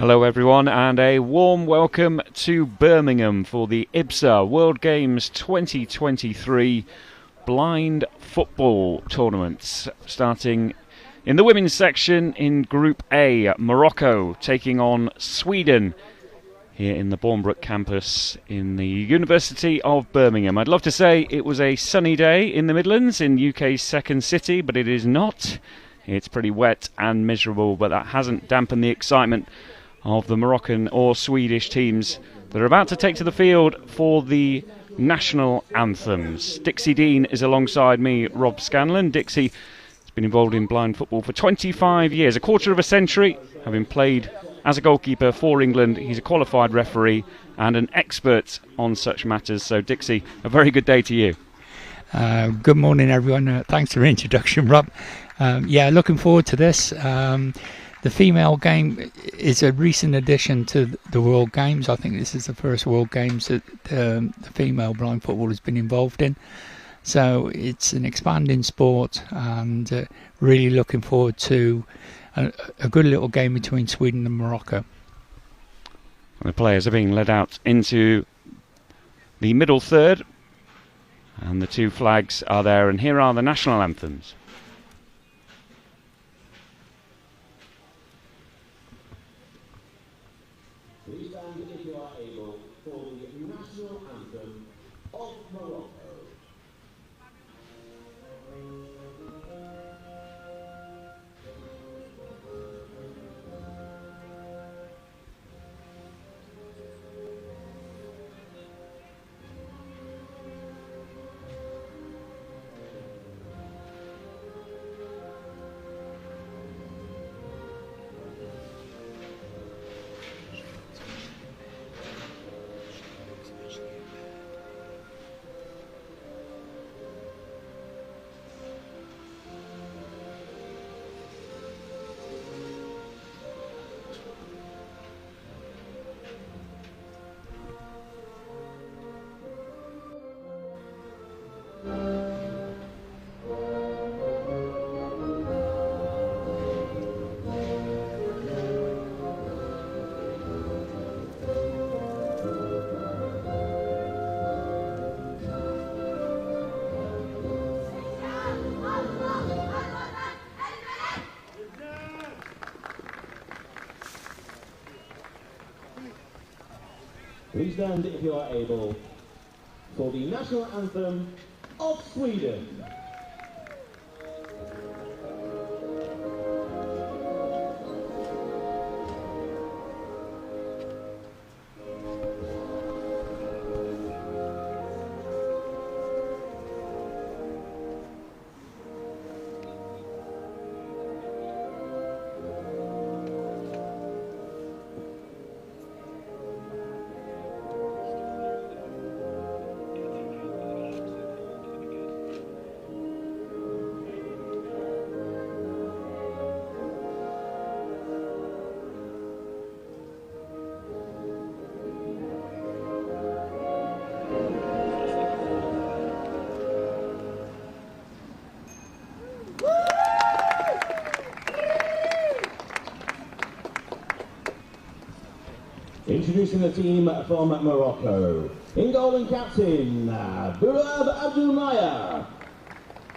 Hello everyone, and a warm welcome to Birmingham for the IBSA World Games 2023 Blind Football Tournament. Starting in the women's section in Group A, Morocco taking on Sweden here in the Bournebrook campus in the University of Birmingham. I'd love to say it was a sunny day in the Midlands, in UK's second city, but it is not. It's pretty wet and miserable, but that hasn't dampened the excitement of the Moroccan or Swedish teams that are about to take to the field for the national anthems. Dixie Dean is alongside me, Rob Scanlon. Dixie has been involved in blind football for 25 years, a quarter of a century, having played as a goalkeeper for England. He's a qualified referee and an expert on such matters. So Dixie, a very good day to you. Good morning everyone, thanks for the introduction, Rob. Looking forward to this. The female game is a recent addition to the World Games. I think this is the first World Games that the female blind football has been involved in. So it's an expanding sport, and really looking forward to a good little game between Sweden and Morocco. The players are being led out into the middle third, and the two flags are there, and here are the national anthems. Please stand if you are able for the national anthem of Morocco. Please stand if you are able for the national anthem of Sweden. Introducing the team from Morocco. In goal and captain, Bourab Abdelmaya.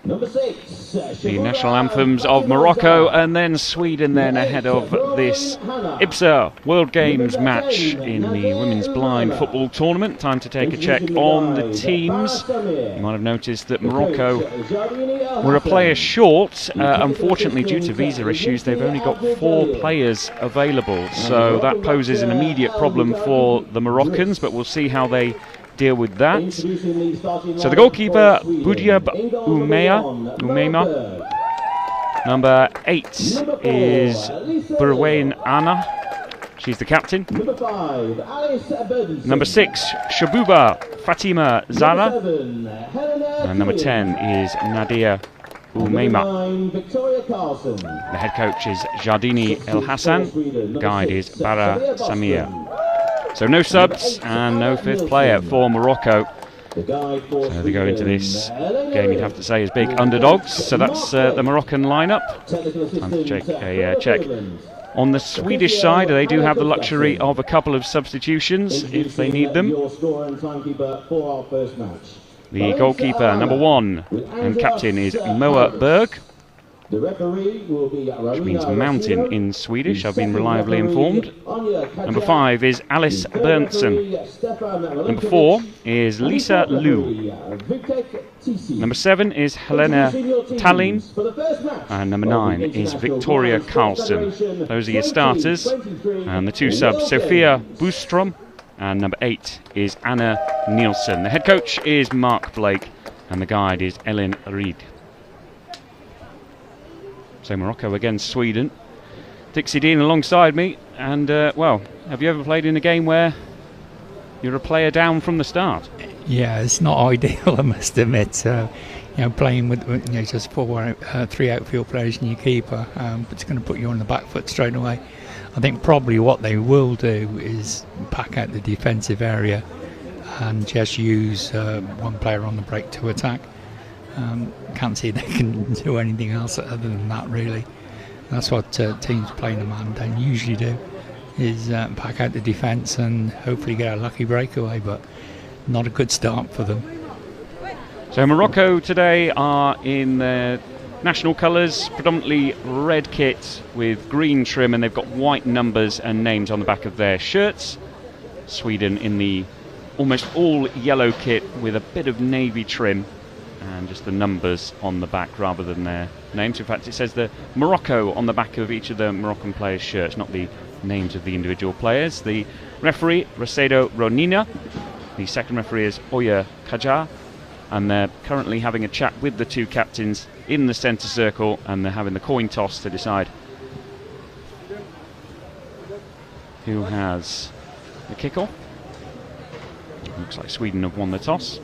Number 6, the national anthems of Morocco, and then Sweden then ahead of this IBSA World Games match in the Women's Blind Football Tournament. Time to take a check on the teams. You might have noticed that Morocco were a player short. Unfortunately, due to visa issues, they've only got 4 players available. So that poses an immediate problem for the Moroccans, but we'll see how they deal with that. So the goalkeeper, Bourab Umeima. Number 8 is Burwain Anna. She's the captain. Number 6, Shabuba Fatima Zara. And number 10 is Nadia Umeima. The head coach is Jardini El Hassan. The guide is Bara Samir. So no subs and no 5th player for Morocco. So they go into this game, you'd have to say, as big underdogs. So that's the Moroccan lineup. Time to check On the Swedish side, they do have the luxury of a couple of substitutions if they need them. The goalkeeper, number 1 and captain, is Moa Berg, which means mountain in Swedish, I've been reliably informed. Number 5 is Alice Berntsen. Number 4 is Lisa Liu. Number 7 is Helena Tallinn. And number 9 is Victoria Karlsson. Those are your starters. And the 2 subs, Sofia Bustrom, and number 8 is Anna Nielsen. The head coach is Mark Blake, and the guide is Ellen Reid. So Morocco against Sweden. Dixie Dean alongside me, and well, have you ever played in a game where you're a player down from the start? Yeah, it's not ideal, I must admit. You know, playing with just 3 outfield players and your keeper, it's going to put you on the back foot straight away. I think probably what they will do is pack out the defensive area and just use one player on the break to attack. Can't see they can do anything else other than that, really. That's what teams playing a man down usually do, is pack out the defence and hopefully get a lucky breakaway, but not a good start for them. So Morocco today are in their national colours, predominantly red kit with green trim, and they've got white numbers and names on the back of their shirts. Sweden in the almost all yellow kit with a bit of navy trim and just the numbers on the back rather than their names. In fact, it says the Morocco on the back of each of the Moroccan players' shirts, not the names of the individual players. The referee, Racedo Ronina. The second referee is Oya Kajar. And they're currently having a chat with the 2 captains in the centre circle, and they're having the coin toss to decide who has the kickoff. Looks like Sweden have won the toss.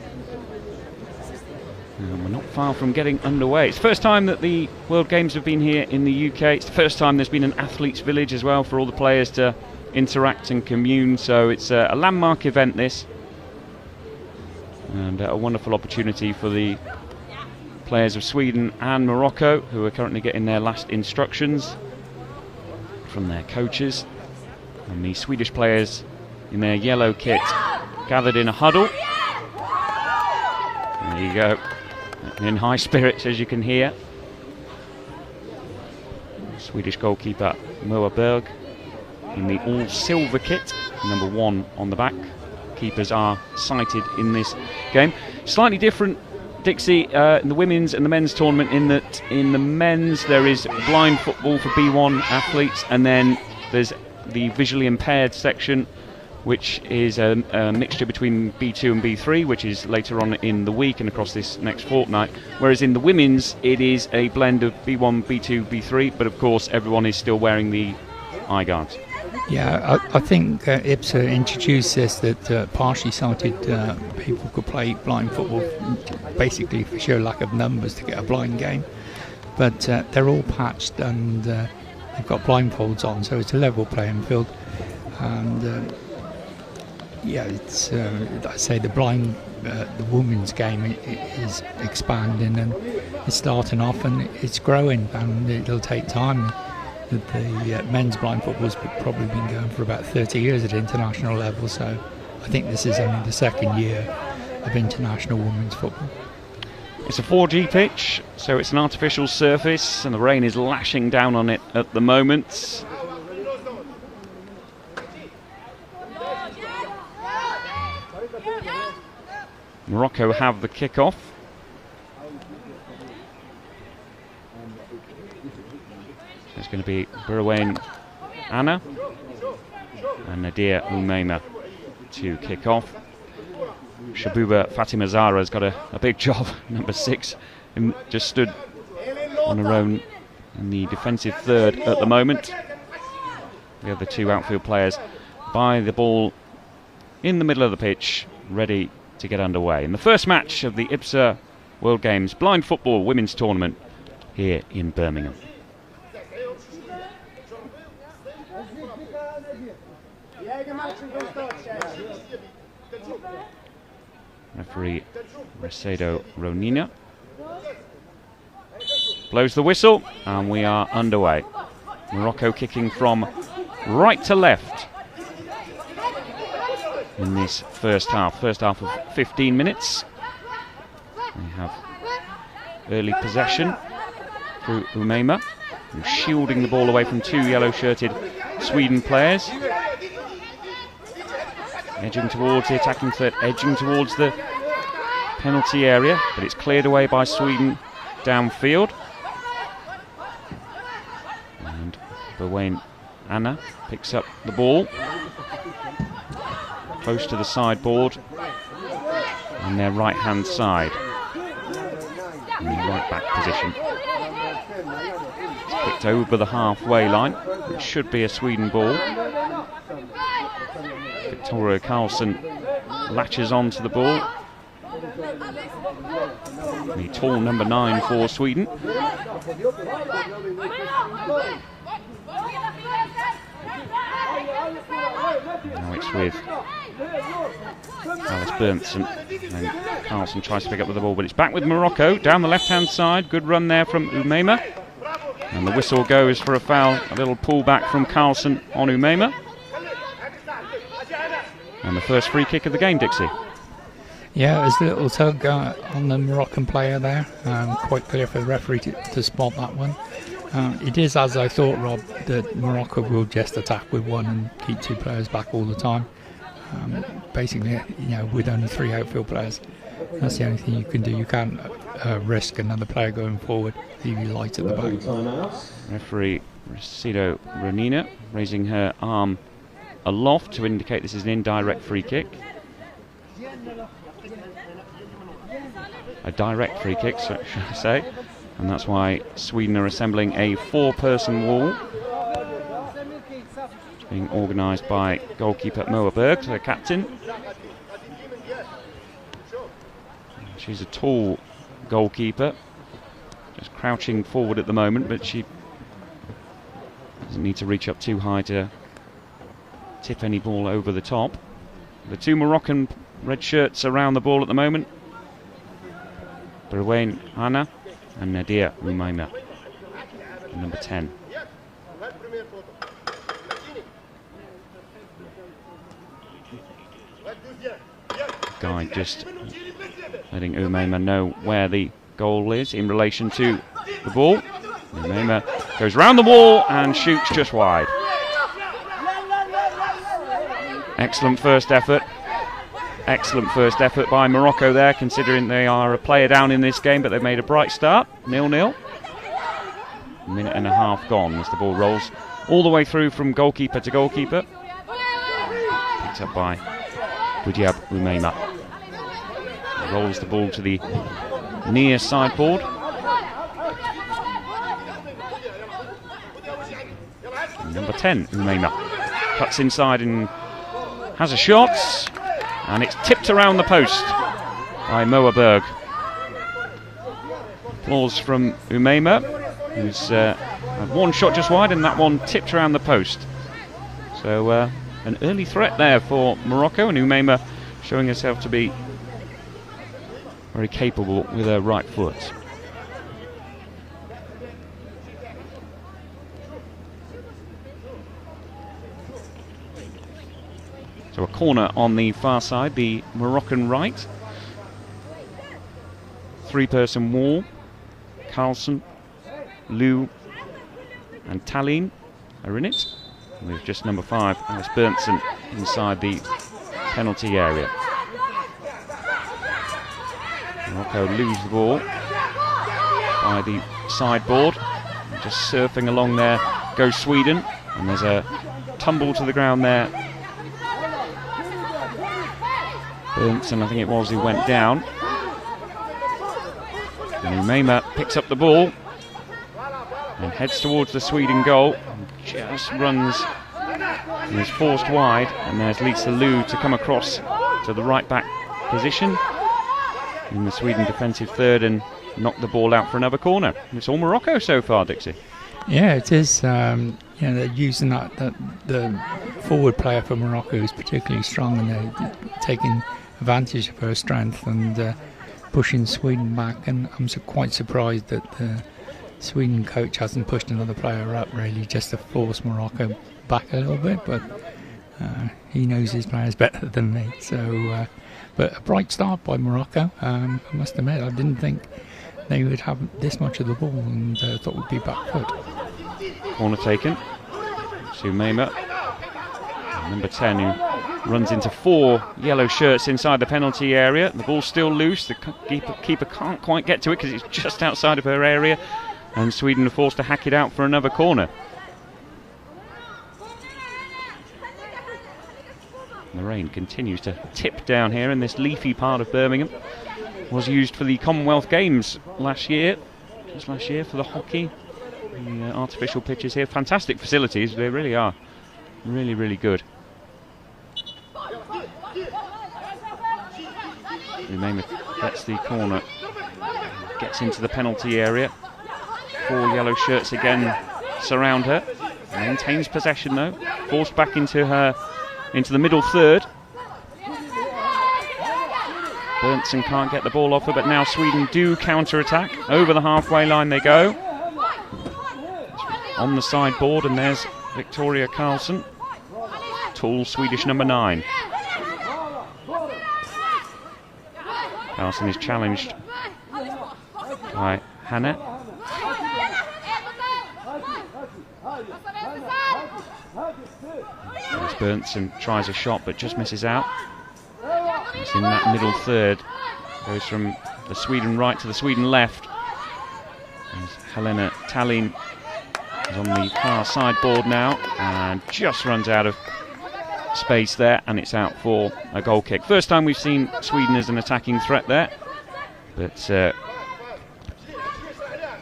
And we're not far from getting underway. It's the first time that the World Games have been here in the UK. It's the first time there's been an athletes' village as well for all the players to interact and commune. So it's a landmark event, this. And a wonderful opportunity for the players of Sweden and Morocco, who are currently getting their last instructions from their coaches. And the Swedish players in their yellow kit gathered in a huddle. There you go. In high spirits, as you can hear. Swedish goalkeeper Moa Berg in the all-silver kit, number 1 on the back. Keepers are sighted in this game. Slightly different, Dixie, in the women's and the men's tournament, in that in the men's there is blind football for B1 athletes, and then there's the visually impaired section, which is a mixture between B2 and B3, which is later on in the week and across this next fortnight. Whereas in the women's, it is a blend of B1, B2, B3, but of course everyone is still wearing the eye guards. Yeah, I think IBSA introduced this, that partially sighted people could play blind football basically for sheer lack of numbers to get a blind game. But they're all patched and they've got blindfolds on, so it's a level playing field. And yeah, it's I say the women's game is expanding and it's starting off and it's growing, and it'll take time. The men's blind football's probably been going for about 30 years at international level, so I think this is only the 2nd year of international women's football. It's a 4G pitch, so it's an artificial surface, and the rain is lashing down on it at the moment. Morocco have the kickoff. It's going to be Burwain Anna and Nadia Umeima to kick off. Shabuba Fatima Zara has got a big job, number 6, just stood on her own in the defensive third at the moment. The other 2 outfield players by the ball in the middle of the pitch, ready to get underway in the first match of the IBSA World Games Blind Football Women's Tournament here in Birmingham. Referee Racedo Ronina blows the whistle and we are underway. Morocco kicking from right to left in this first half of 15 minutes. They have early possession through Umeima, who's shielding the ball away from two yellow-shirted Sweden players. Edging towards the attacking third, edging towards the penalty area, but it's cleared away by Sweden downfield. And Berwijn Anna picks up the ball close to the sideboard on their right-hand side, in the right-back position. It's kicked over the halfway line. It should be a Sweden ball. Victoria Karlsson latches onto the ball. The tall number 9 for Sweden. Now it's with Alice Berntsen, and Karlsson tries to pick up the ball, but it's back with Morocco down the left-hand side. Good run there from Umeima, and the whistle goes for a foul. A little pullback from Karlsson on Umeima, and the first free kick of the game, Dixie. Yeah, there's a little tug on the Moroccan player there. Quite clear for the referee to spot that one. It is, as I thought, Rob, that Morocco will just attack with one and keep two players back all the time. Basically, with only 3 outfield players, that's the only thing you can do. You can't risk another player going forward, leave you light at the back. Referee Rasido Ronina raising her arm aloft to indicate this is an indirect free kick. A direct free kick, so should I say, and that's why Sweden are assembling a 4-person wall. It's being organised by goalkeeper Moa Berg, the captain. She's a tall goalkeeper, just crouching forward at the moment, but she doesn't need to reach up too high to tip any ball over the top. The two Moroccan red shirts around the ball at the moment. Berwijn Anna and Nadia Umeima, number 10. Guy just letting Umeima know where the goal is in relation to the ball. Umeima goes round the wall and shoots just wide. Excellent first effort. Excellent first effort by Morocco there, considering they are a player down in this game, but they've made a bright start. 0-0. A minute and a half gone as the ball rolls all the way through from goalkeeper to goalkeeper. Picked up by Budiab Umeima. Rolls the ball to the near sideboard. Number 10, Umeima, cuts inside and has a shot. And it's tipped around the post by Moa Berg. Applause from Umeima, who's had one shot just wide, and that one tipped around the post. So an early threat there for Morocco, and Umeima showing herself to be very capable with her right foot. So a corner on the far side, the Moroccan right. 3-person wall. Karlsson, Lou and Tallinn are in it, with just number 5, Alice Berntsen, inside the penalty area. Morocco lose the ball by the sideboard. Just surfing along there goes Sweden, and there's a tumble to the ground there. Berntsen, I think it was, who went down. And Umeima picks up the ball and heads towards the Sweden goal. And just runs and is forced wide. And there's Lisa Liu to come across to the right back position in the Sweden defensive third and knock the ball out for another corner. It's all Morocco so far, Dixie. Yeah, it is. They're using the forward player for Morocco is particularly strong, and they're taking advantage of her strength and pushing Sweden back. And I'm quite surprised that Sweden coach hasn't pushed another player up really, just to force Morocco back a little bit, but he knows his players better than me. So, but a bright start by Morocco. I must admit, I didn't think they would have this much of the ball, and thought would be back foot. Corner taken. Sumaima, number 10, who runs into 4 yellow shirts inside the penalty area. The ball's still loose. The keeper can't quite get to it because it's just outside of her area, and Sweden are forced to hack it out for another corner. The rain continues to tip down here in this leafy part of Birmingham. Was used for the Commonwealth Games last year, just last year, for the hockey. The artificial pitches here, fantastic facilities, they really are. Really, really good. Umaima gets the corner, gets into the penalty area. 4 yellow shirts again surround her. Maintains possession though, forced back into the middle third. Berntsen can't get the ball off her, but now Sweden do counter-attack. Over the halfway line they go. On the sideboard, and there's Victoria Karlsson, tall Swedish number 9. Karlsson is challenged by Hannah. As Berntsen tries a shot but just misses out. It's in that middle third. Goes from the Sweden right to the Sweden left. As Helena Tallinn is on the far sideboard now and just runs out of space there, and it's out for a goal kick. First time we've seen Sweden as an attacking threat there, but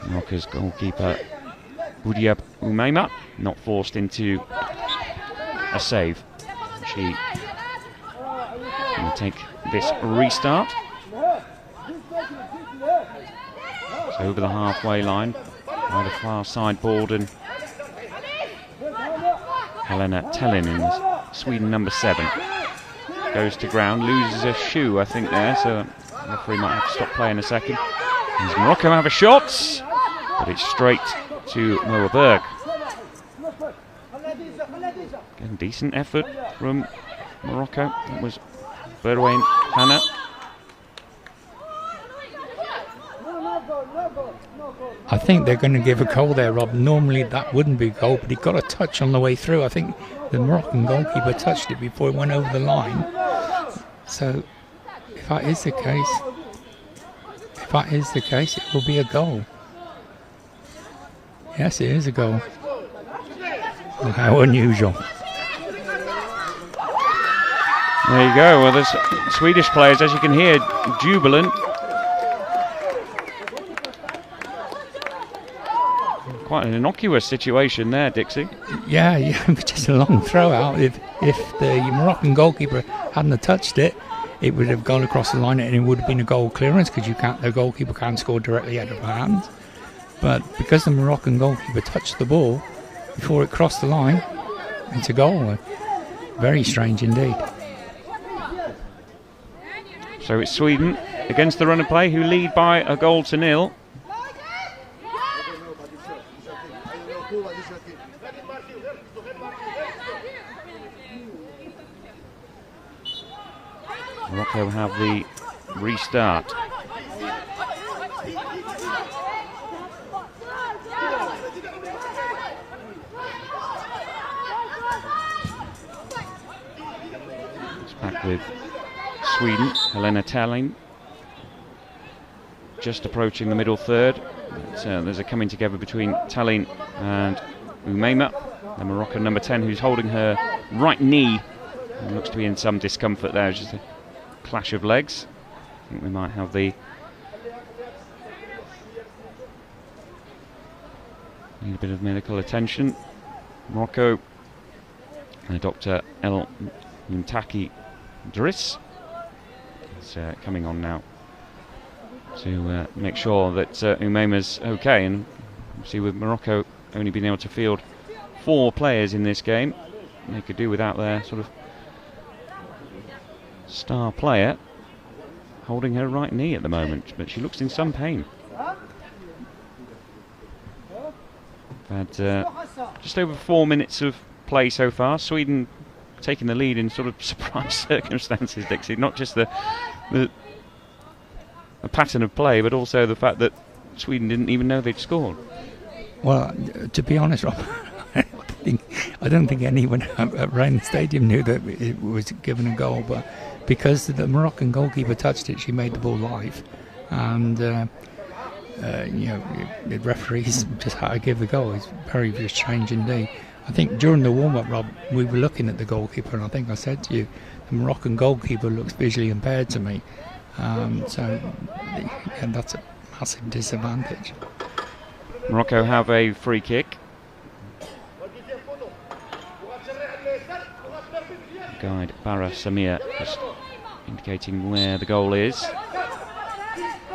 Morocco's goalkeeper Budia Umaima not forced into a save. She going to take this restart. So over the halfway line by the far sideboard, and Helena Tallinn in the Sweden number 7 goes to ground, loses a shoe I think there, so the referee might have to stop play in a second. Does Morocco have a shot? But it's straight to Moerberg. Again, decent effort from Morocco. That was Berwijn Hannah. I think they're going to give a goal there, Rob. Normally that wouldn't be a goal, but he got a touch on the way through. I think the Moroccan goalkeeper touched it before it went over the line. So if that is the case, it will be a goal. Yes, it is a goal. Well, how unusual. There you go. Well, there's Swedish players, as you can hear, jubilant. Quite an innocuous situation there, Dixie. Yeah, just a long throw out. If the Moroccan goalkeeper hadn't have touched it, it would have gone across the line and it would have been a goal clearance, because the goalkeeper can't score directly out of her hands. But because the Moroccan goalkeeper touched the ball before it crossed the line, it's a goal. Very strange indeed. So it's Sweden against the run of play, who lead by 1-0. Morocco have the restart. It's back with Sweden. Helena Tallinn just approaching the middle third. There's a coming together between Tallinn and Umaima, the Moroccan number 10, who's holding her right knee and looks to be in some discomfort there. It's just a clash of legs. I think we might have need a bit of medical attention. Morocco, Dr. El Muntaki Driss is coming on now to make sure that Umaima's okay. And see, with Morocco only being able to field 4 players in this game, they could do without their sort of star player holding her right knee at the moment, but she looks in some pain. Had just over 4 minutes of play so far. Sweden taking the lead in sort of surprise circumstances, Dixie. Not just the pattern of play, but also the fact that Sweden didn't even know they'd scored. Well, to be honest, Rob, I don't think anyone around the stadium knew that it was given a goal, but because the Moroccan goalkeeper touched it, she made the ball live, and the referees just had to give the goal. It's very strange indeed. I think during the warm-up, Rob, we were looking at the goalkeeper, and I think I said to you, the Moroccan goalkeeper looks visually impaired to me, so that's a massive disadvantage. Morocco have a free kick. Guide Barra Samir just indicating where the goal is.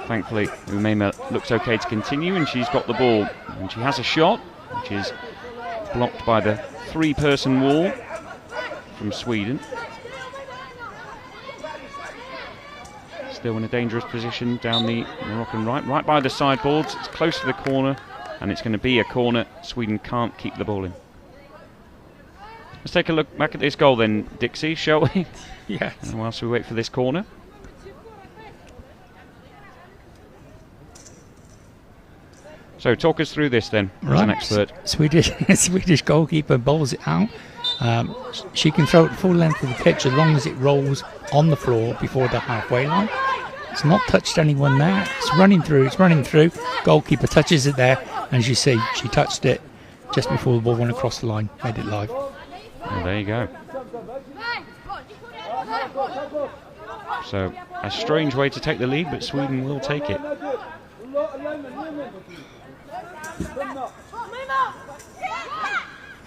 Thankfully, Umeima looks okay to continue, and she's got the ball. And she has a shot, which is blocked by the three-person wall from Sweden. Still in a dangerous position down the Moroccan right by the sideboards. It's close to the corner, and it's going to be a corner. Sweden can't keep the ball in. Let's take a look back at this goal then, Dixie, shall we? Yes. And whilst we wait for this corner. So talk us through this then, as an expert. Swedish goalkeeper bowls it out. She can throw it full length of the pitch as long as it rolls on the floor before the halfway line. It's not touched anyone there. It's running through. Goalkeeper touches it there, and as you see, she touched it just before the ball went across the line, made it live. Well, there you go. So, a strange way to take the lead, but Sweden will take it.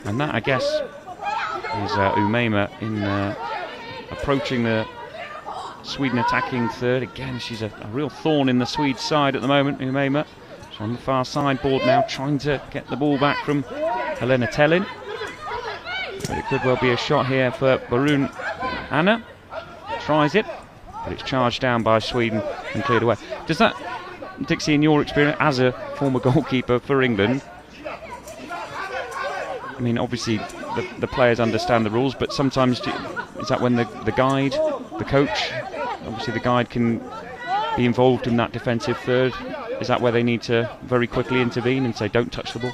And that, I guess, is Umeima in approaching the Sweden attacking third. Again, she's a real thorn in the Swedes' side at the moment, Umeima. She's on the far sideboard now, trying to get the ball back from Helena Tellin. But it could well be a shot here for Barun Anna. Tries it, but it's charged down by Sweden and cleared away. Does that, Dixie, in your experience as a former goalkeeper for England, I mean, obviously the players understand the rules, but sometimes is that when the guide, the coach, obviously the guide can be involved in that defensive third? Is that where they need to very quickly intervene and say, don't touch the ball?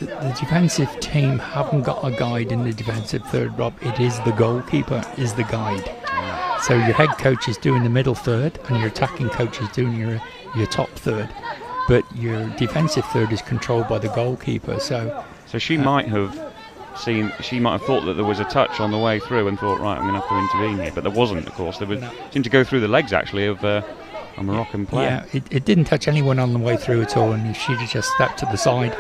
The defensive team haven't got a guide in the defensive third, Rob. It is the goalkeeper is the guide. So your head coach is doing the middle third, and your attacking coach is doing your top third. But your defensive third is controlled by the goalkeeper. So she might have thought that there was a touch on the way through and thought, right, I'm going to have to intervene here. But there wasn't, of course. Seemed to go through the legs, actually, of a Moroccan player. Yeah, it didn't touch anyone on the way through at all, and if she'd have just stepped to the side,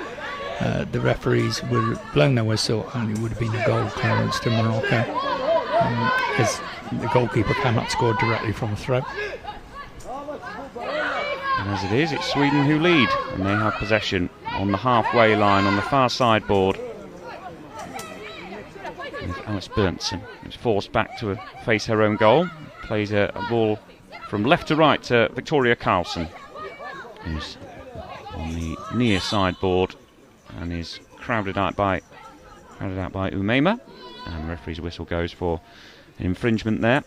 the referees would have blown their whistle, and it would have been a goal clearance to Morocco, because the goalkeeper cannot score directly from a throw. And as it is, it's Sweden who lead, and they have possession on the halfway line on the far sideboard. With Alice Berntsen, who's forced back to face her own goal, plays a ball from left to right to Victoria Carlson, who's on the near sideboard and is crowded out by Umeima, and the referee's whistle goes for an infringement there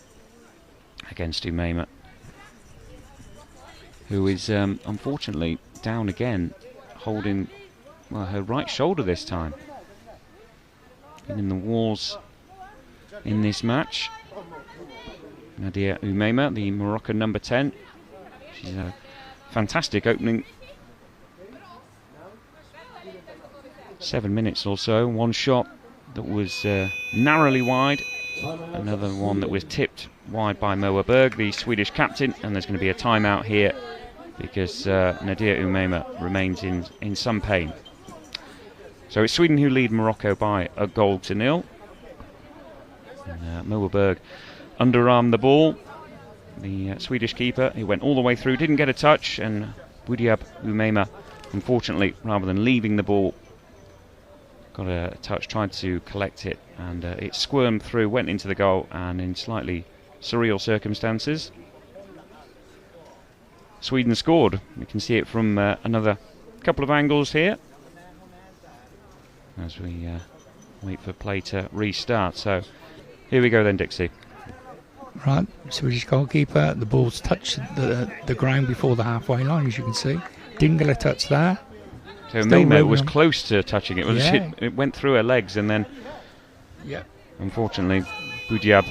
against Umeima, who is unfortunately down again, holding her right shoulder this time. Been in the wars in this match. Nadia Umeima, the Moroccan number 10. She's a fantastic opening 7 minutes or so. One shot that was narrowly wide, another one that was tipped wide by Moa Berg, the Swedish captain, and there's going to be a timeout here because Nadia Umeima remains in some pain. So it's Sweden who lead Morocco by 1-0. And Moa Berg underarmed the ball. The Swedish keeper, who went all the way through, didn't get a touch, and Budiab Umeima, unfortunately, rather than leaving the ball, got a touch, tried to collect it, and it squirmed through, went into the goal, and in slightly surreal circumstances, Sweden scored. You can see it from another couple of angles here. as we wait for play to restart. So here we go then, Dixie. Right, Swedish goalkeeper. The ball's touched the ground before the halfway line, as you can see. Didn't get a touch there. So Memo was close to touching it. Yeah. It went through her legs, and then, unfortunately, Budiab.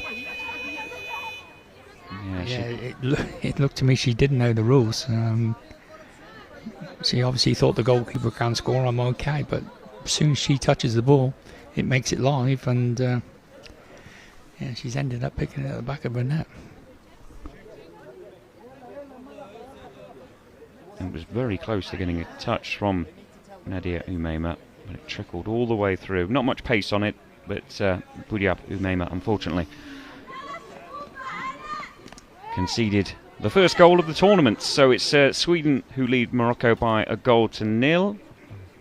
It looked to me she didn't know the rules. She obviously thought the goalkeeper can score. I'm okay, but as soon as she touches the ball, it makes it live, and she's ended up picking it at the back of her net. It was very close to getting a touch from Nadia Umeima, but it trickled all the way through. Not much pace on it, but Budiab Umeima, unfortunately, conceded the first goal of the tournament. So it's Sweden who lead Morocco by 1-0.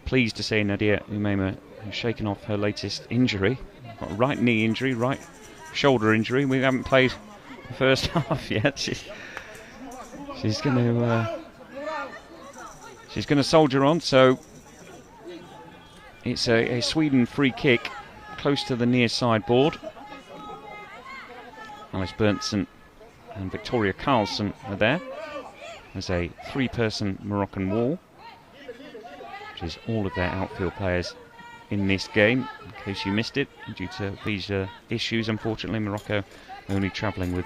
Pleased to say Nadia Umeima has shaken off her latest injury. Got a right knee injury, right shoulder injury. We haven't played the first half yet. She's going to soldier on. So it's a Sweden free kick close to the near side board. Alice Berntsen and Victoria Carlson are there. There's a 3-person Moroccan wall, which is all of their outfield players in this game. In case you missed it, due to visa issues, unfortunately, Morocco only travelling with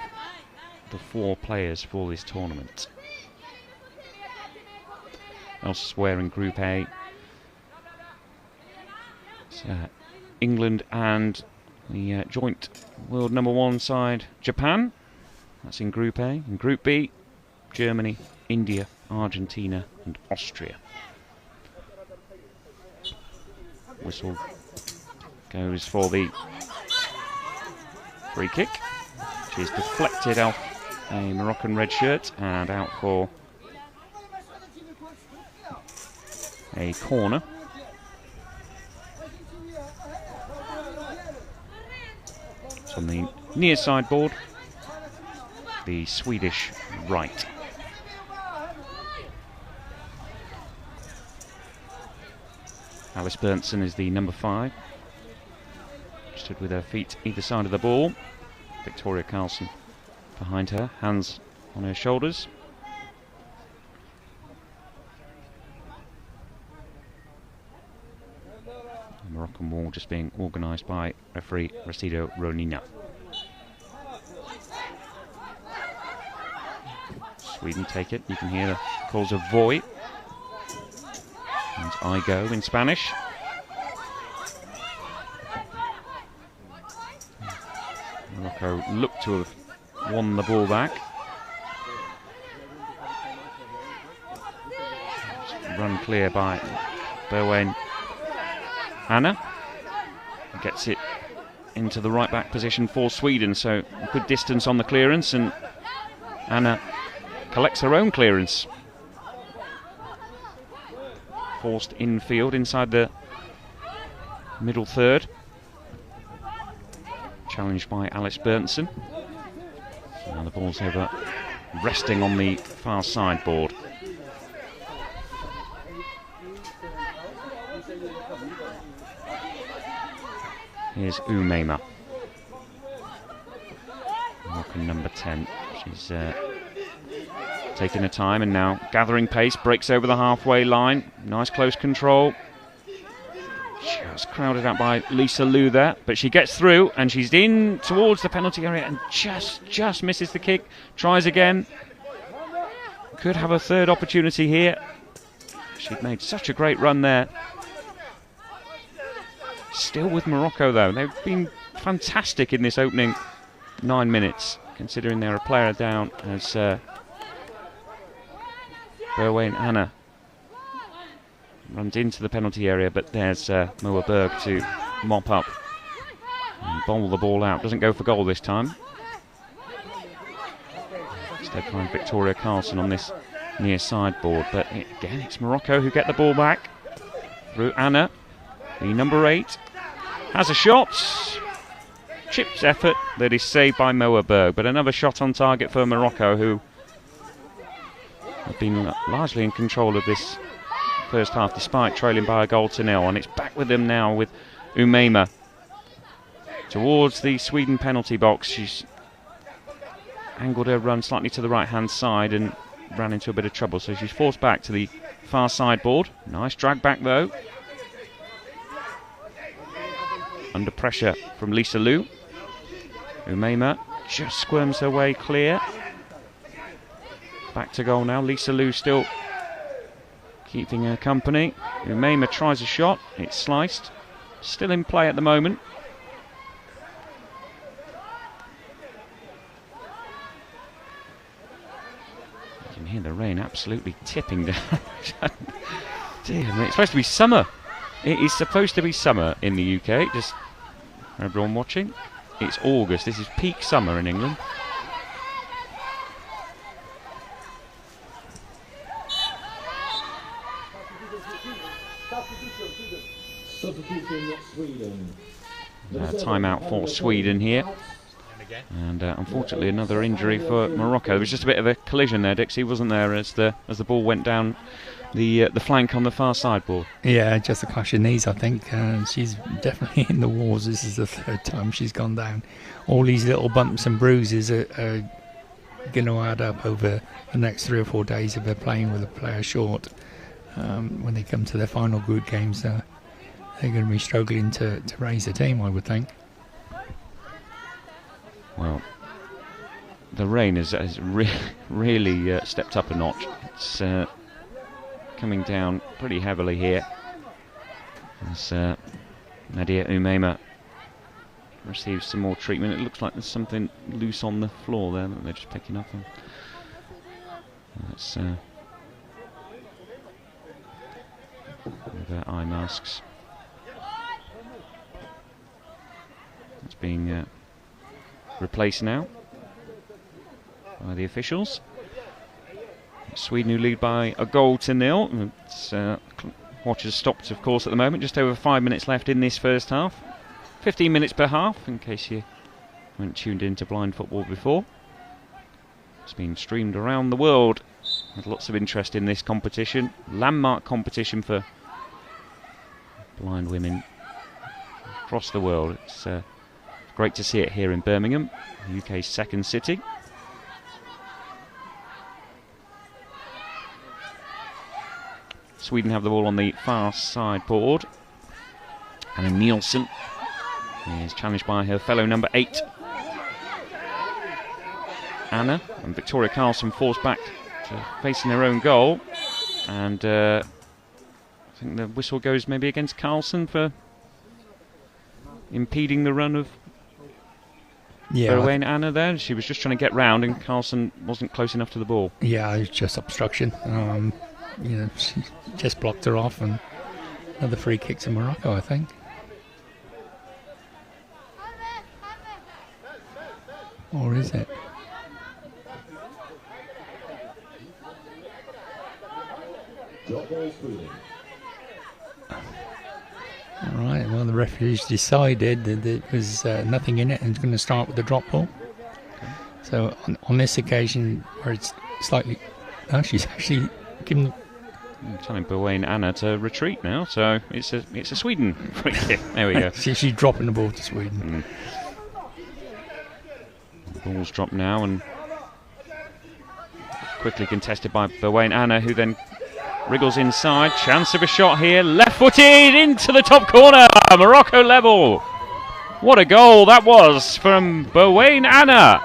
the 4 players for this tournament. Elsewhere in Group A, it's, England and the joint world #1 side, Japan. That's in Group A. In Group B, Germany, India, Argentina and Austria. Whistle goes for the free kick, which is deflected off a Moroccan red shirt and out for a corner. It's on the near side board, the Swedish right. Alice Berntsen is the number 5. Stood with her feet either side of the ball. Victoria Carlson behind her, hands on her shoulders. The Moroccan wall just being organised by referee Racido Ronina. Sweden take it. You can hear the calls of voy and I go in Spanish. Morocco looked to have won the ball back. Run clear by Berwijn Anna. Gets it into the right back position for Sweden, so good distance on the clearance, and Anna collects her own clearance. Forced infield inside the middle third. Challenged by Alice Berntsen. Now the ball's over, resting on the far side board. Here's Umeima, Moroccan number 10. She's taking her time and now gathering pace, breaks over the halfway line. Nice close control. Just crowded out by Lisa Liu there, but she gets through and she's in towards the penalty area and just misses the kick. Tries again. Could have a third opportunity here. She'd made such a great run there. Still with Morocco though. They've been fantastic in this opening 9 minutes, considering they're a player down, as Berwijn Anna runs into the penalty area, but there's Moa Berg to mop up and bowl the ball out. Doesn't go for goal this time. Instead find Victoria Carlson on this near sideboard, but again it's Morocco who get the ball back through Anna. The number 8 has a shot. Chips effort that is saved by Moa Berg, but another shot on target for Morocco, who have been largely in control of this first half despite trailing by a goal to nil, and it's back with them now with Umeima towards the Sweden penalty box. She's angled her run slightly to the right hand side and ran into a bit of trouble, so she's forced back to the far sideboard. Nice drag back though. Under pressure from Lisa Liu. Umeima just squirms her way clear. Back to goal now. Lisa Liu still keeping her company. Umeima tries a shot. It's sliced. Still in play at the moment. You can hear the rain absolutely tipping down. Dear me, it's supposed to be summer. It is supposed to be summer in the UK. Just for everyone watching, it's August. This is peak summer in England. Timeout for Sweden here. And unfortunately another injury for Morocco. There was just a bit of a collision there, Dixie, wasn't there, as the ball went down the flank on the far sideboard. Yeah, just a clash of knees, I think. She's definitely in the wars. This is the third time she's gone down. All these little bumps and bruises are going to add up over the next 3 or 4 days if they're playing with a player short. When they come to their final group games, they're going to be struggling to raise the team, I would think. Well, the rain has really stepped up a notch. It's coming down pretty heavily here as Nadia Umeima receives some more treatment. It looks like there's something loose on the floor there that they're just picking up on. That's their eye masks. It's being replaced now by the officials. Sweden who lead by a goal to nil. Watches stopped, of course, at the moment. Just over 5 minutes left in this first half. 15 minutes per half, in case you weren't tuned into blind football before. It's been streamed around the world with lots of interest in this competition. Landmark competition for blind women across the world. It's great to see it here in Birmingham, the UK's second city. Sweden have the ball on the far sideboard. Anna Nielsen is challenged by her fellow number 8. Anna and Victoria Carlson forced back to facing their own goal. And I think the whistle goes maybe against Carlson for impeding the run of Berwijn Anna there. She was just trying to get round and Carlson wasn't close enough to the ball. Yeah, it's just obstruction. She just blocked her off, and another free kick to Morocco, I think. Or is it? Alright, well, the referees decided that there was nothing in it and it's going to start with the drop ball. Okay. So on this occasion, where it's slightly... Oh, she's actually given... telling Berwijn Anna to retreat now, so it's a Sweden free kick. There we go. She's dropping the ball to Sweden. The ball's dropped now and quickly contested by Berwijn Anna, who then wriggles inside. Chance of a shot here, left-footed into the top corner. Morocco level. What a goal that was from Berwijn Anna.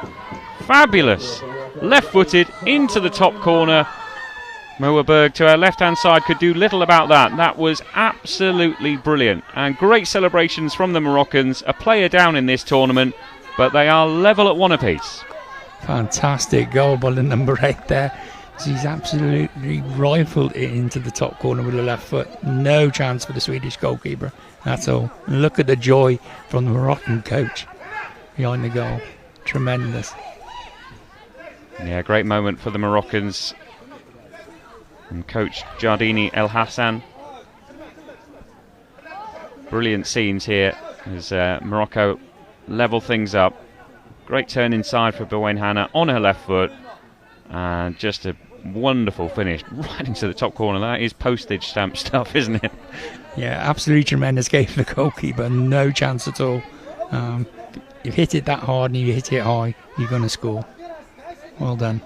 Fabulous. Left-footed into the top corner. Moa Berg to her left-hand side could do little about that. That was absolutely brilliant. And great celebrations from the Moroccans. A player down in this tournament, but they are level at 1 apiece. Fantastic goal by the number 8 there. She's absolutely rifled it into the top corner with her left foot. No chance for the Swedish goalkeeper. That's all. And look at the joy from the Moroccan coach behind the goal. Tremendous. Yeah, great moment for the Moroccans. And coach Jardini El Hassan. Brilliant scenes here as Morocco level things up. Great turn inside for Berwijn Anna on her left foot. And just a wonderful finish right into the top corner. That is postage stamp stuff, isn't it? Yeah, absolutely tremendous. Gave the goalkeeper no chance at all. You hit it that hard and you hit it high, you're going to score. Well done.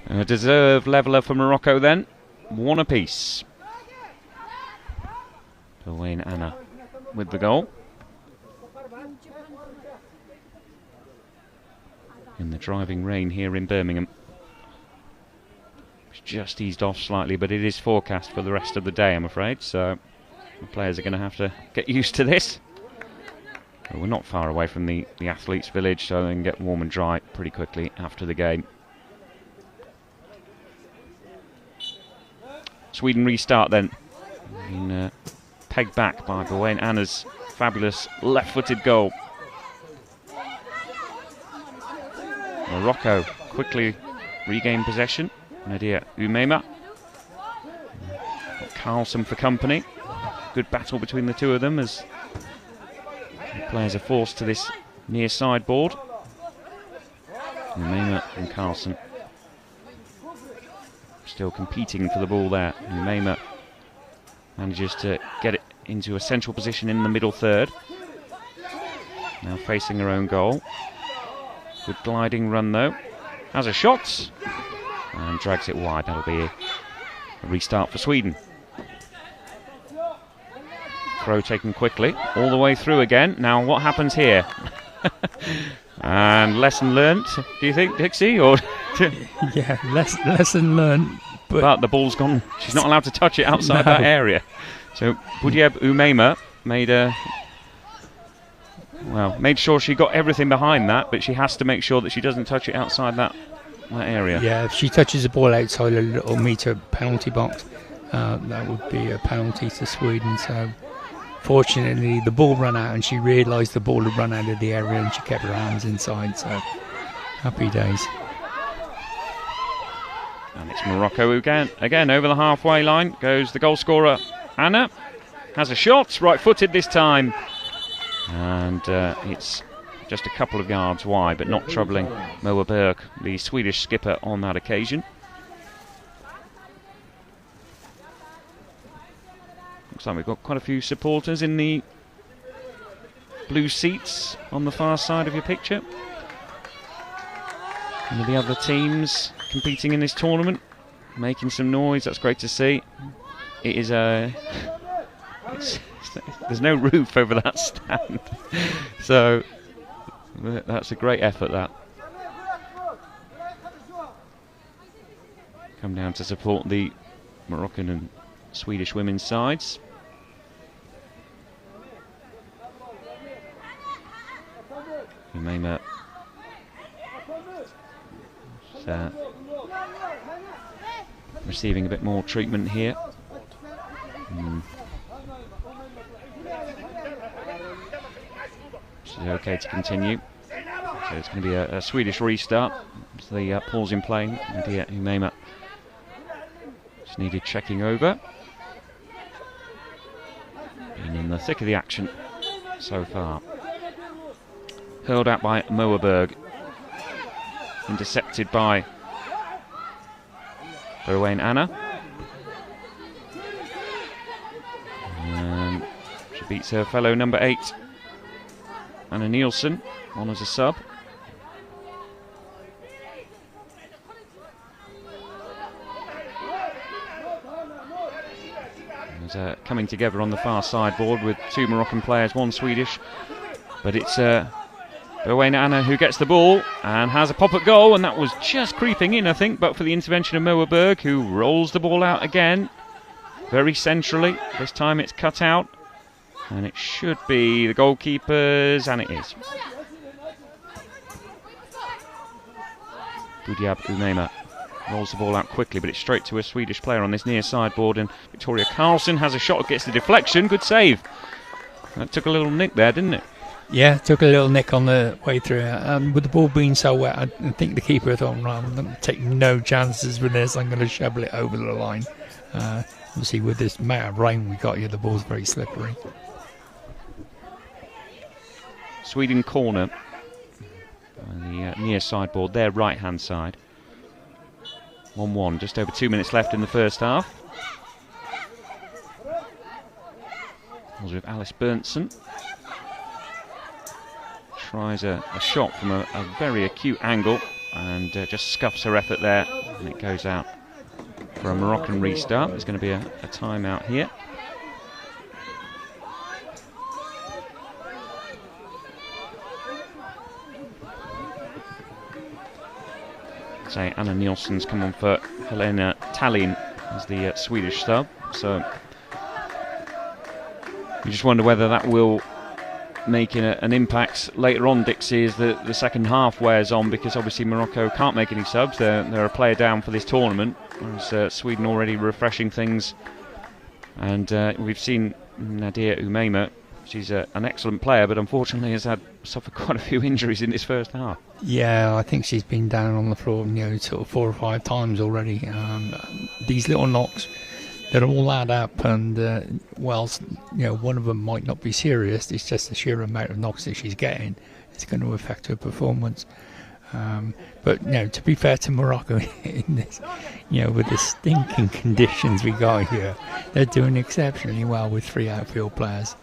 A deserved leveller for Morocco then. 1 apiece. Wayne Anna with the goal. In the driving rain here in Birmingham. It's just eased off slightly, but it is forecast for the rest of the day, I'm afraid, so the players are going to have to get used to this. But we're not far away from the athletes' village, so they can get warm and dry pretty quickly after the game. Sweden restart then. Pegged back by Wayne Anna's fabulous left-footed goal. Morocco quickly regain possession. Nadia Umeima. Carlson for company. Good battle between the two of them as the players are forced to this near sideboard. Umeima and Carlson still competing for the ball there. Umeima manages to get it into a central position in the middle third. Now facing her own goal. Good gliding run though. Has a shot and drags it wide. That'll be a restart for Sweden. Throw taken quickly, all the way through again. Now what happens here? And lesson learnt, do you think, Dixie? Or yeah, lesson learnt. But the ball's gone. She's not allowed to touch it outside that area. So Budieb Umeima made sure she got everything behind that, but she has to make sure that she doesn't touch it outside that area. Yeah, if she touches the ball outside a little metre penalty box, that would be a penalty to Sweden. So fortunately the ball ran out and she realised the ball had run out of the area and she kept her hands inside, so happy days. And it's Morocco again over the halfway line goes the goal scorer Anna. Has a shot, right-footed this time, and it's just a couple of yards wide, but not troubling Moa Berg, the Swedish skipper, on that occasion. Looks like we've got quite a few supporters in the blue seats on the far side of your picture. And the other teams competing in this tournament, making some noise. That's great to see. It is there's no roof over that stand, so that's a great effort. That come down to support the Moroccan and Swedish women's sides. Umeima receiving a bit more treatment here. She's okay to continue. So it's going to be a Swedish restart. So the pause in play. Nadia Umeima just needed checking over. Been in the thick of the action so far. Hurled out by Moa Berg. Intercepted by Berwijn Anna. She beats her fellow number 8, Anna Nielsen, on as a sub. There's coming together on the far sideboard with 2 Moroccan players, 1 Swedish, but it's Berwijn Anna who gets the ball and has a pop at goal, and that was just creeping in, I think, but for the intervention of Moa Berg, who rolls the ball out again very centrally. This time it's cut out, and it should be the goalkeepers, and it is. Budieb Umeima rolls the ball out quickly, but it's straight to a Swedish player on this near sideboard, and Victoria Carlson has a shot, gets the deflection. Good save. That took a little nick there, didn't it? Yeah, took a little nick on the way through. With the ball being so wet, I think the keeper thought, right, I'm going to take no chances with this. I'm going to shovel it over the line. Obviously, with this amount of rain we got here, the ball's very slippery. Sweden corner on the near sideboard, their right-hand side. 1-1, just over 2 minutes left in the first half. Was with Alice Berntson. Tries a shot from a very acute angle and just scuffs her effort there, and it goes out for a Moroccan restart. There's going to be a timeout here. Say Anna Nielsen's come on for Helena Tallinn as the Swedish sub, so you just wonder whether that will make an impact later on, Dixie, as the second half wears on, because obviously Morocco can't make any subs. They're a player down for this tournament, whereas Sweden already refreshing things. And we've seen Nadia Umeima. She's an excellent player, but unfortunately has suffered quite a few injuries in this first half. Yeah, I think she's been down on the floor, sort of 4 or 5 times already. These little knocks, they'll all add up, and whilst one of them might not be serious, it's just the sheer amount of knocks that she's getting. It's going to affect her performance. But to be fair to Morocco, in this, with the stinking conditions we got here, they're doing exceptionally well with 3 outfield players.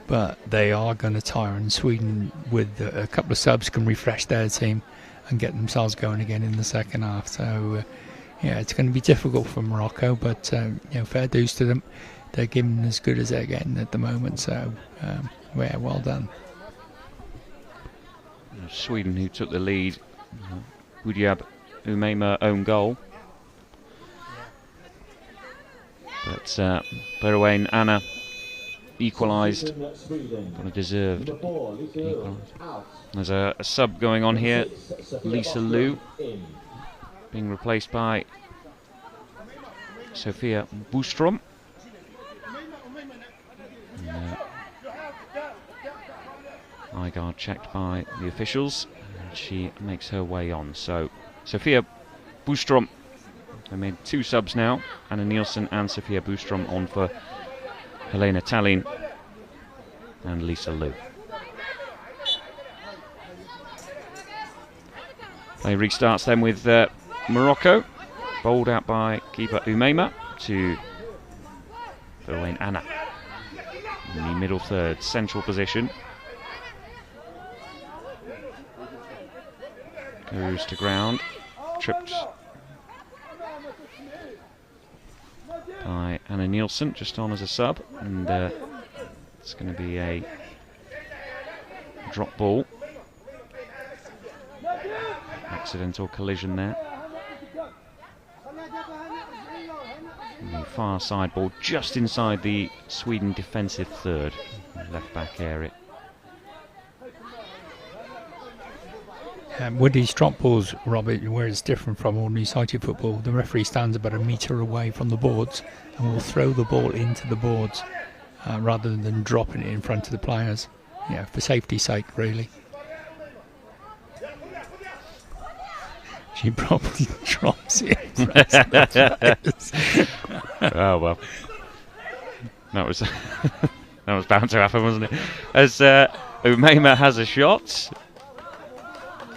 But they are going to tire, and Sweden, with a couple of subs, can refresh their team and get themselves going again in the second half. So, it's going to be difficult for Morocco, but fair dues to them. They're giving as good as they're getting at the moment. So, well done. Sweden, who took the lead, Budiab Umeima own goal. But Berouane Anna equalised, but a deserved equalised. There's a sub going on here, Lisa Liu being replaced by Sophia Boostrom. Eye guard checked by the officials, and she makes her way on. So Sophia Boostrom, they made 2 subs now, Anna Nielsen and Sophia Boostrom on for Helena Tallinn and Lisa Liu. Play restarts then with Morocco, bowled out by keeper Umeima to Berouane Anna in the middle third, central position. Goes to ground, tripped by Anna Nielsen, just on as a sub, and it's going to be a drop ball. Accidental collision there. The far side ball just inside the Sweden defensive third, left back area. With these drop balls, Robert, where it's different from ordinary sighted football, the referee stands about a metre away from the boards and will throw the ball into the boards rather than dropping it in front of the players. For safety's sake, really. She probably drops it in front of the players. Oh well, that was that was bound to happen, wasn't it? As Umeima has a shot.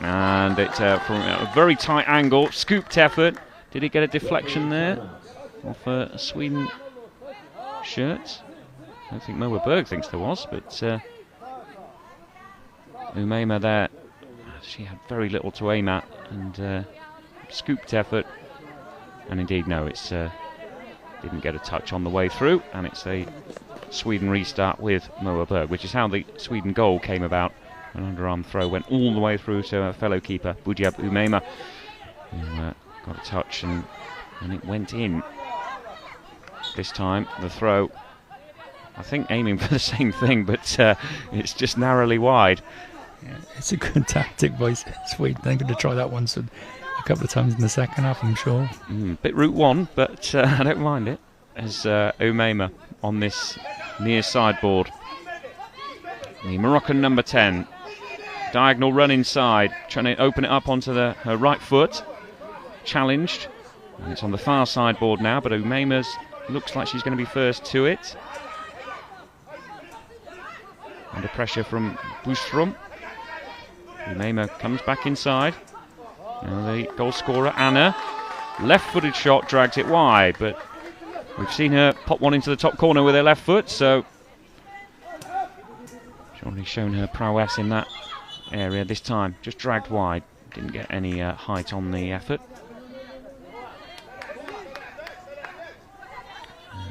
And it's from a very tight angle, scooped effort. Did he get a deflection there off a Sweden shirt? I don't think Moa Berg thinks there was, but Umeima there, she had very little to aim at, and scooped effort. And indeed, no, it's didn't get a touch on the way through, and it's a Sweden restart with Moa Berg, which is how the Sweden goal came about. An underarm throw went all the way through to a fellow keeper, Budiab Umeima, who got a touch and it went in. This time, the throw, I think aiming for the same thing, but it's just narrowly wide. Yeah, it's a good tactic by Sweden. They're going to try that once a couple of times in the second half, I'm sure. Bit route one, but I don't mind it, as Umeima on this near sideboard. The Moroccan number 10. Diagonal run inside, trying to open it up onto her right foot. Challenged. And it's on the far sideboard now, but Umeima's looks like she's going to be first to it. Under pressure from Boostrom. Umeima comes back inside. Now the goal scorer, Anna. Left-footed shot, dragged it wide, but we've seen her pop one into the top corner with her left foot, so she's already shown her prowess in that area this time. Just dragged wide, didn't get any height on the effort.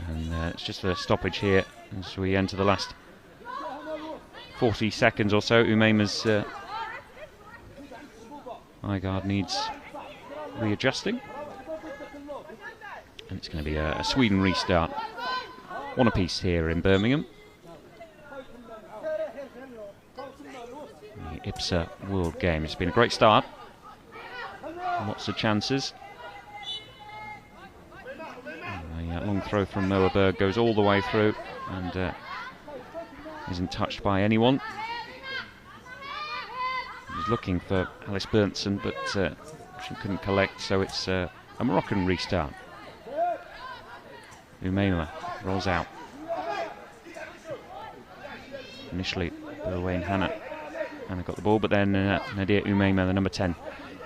And it's just a stoppage here as we enter the last 40 seconds or so. Umema's eye guard needs readjusting. And it's going to be a Sweden restart. One apiece here in Birmingham. The IBSA World Game. It's been a great start. Lots of chances. A long throw from Noah Berg goes all the way through and isn't touched by anyone. He's looking for Alice Berntsen, but she couldn't collect, so it's a Moroccan restart. Umema rolls out. Initially, Berwayne Hannah got the ball, but then Nadia Umema, the number 10,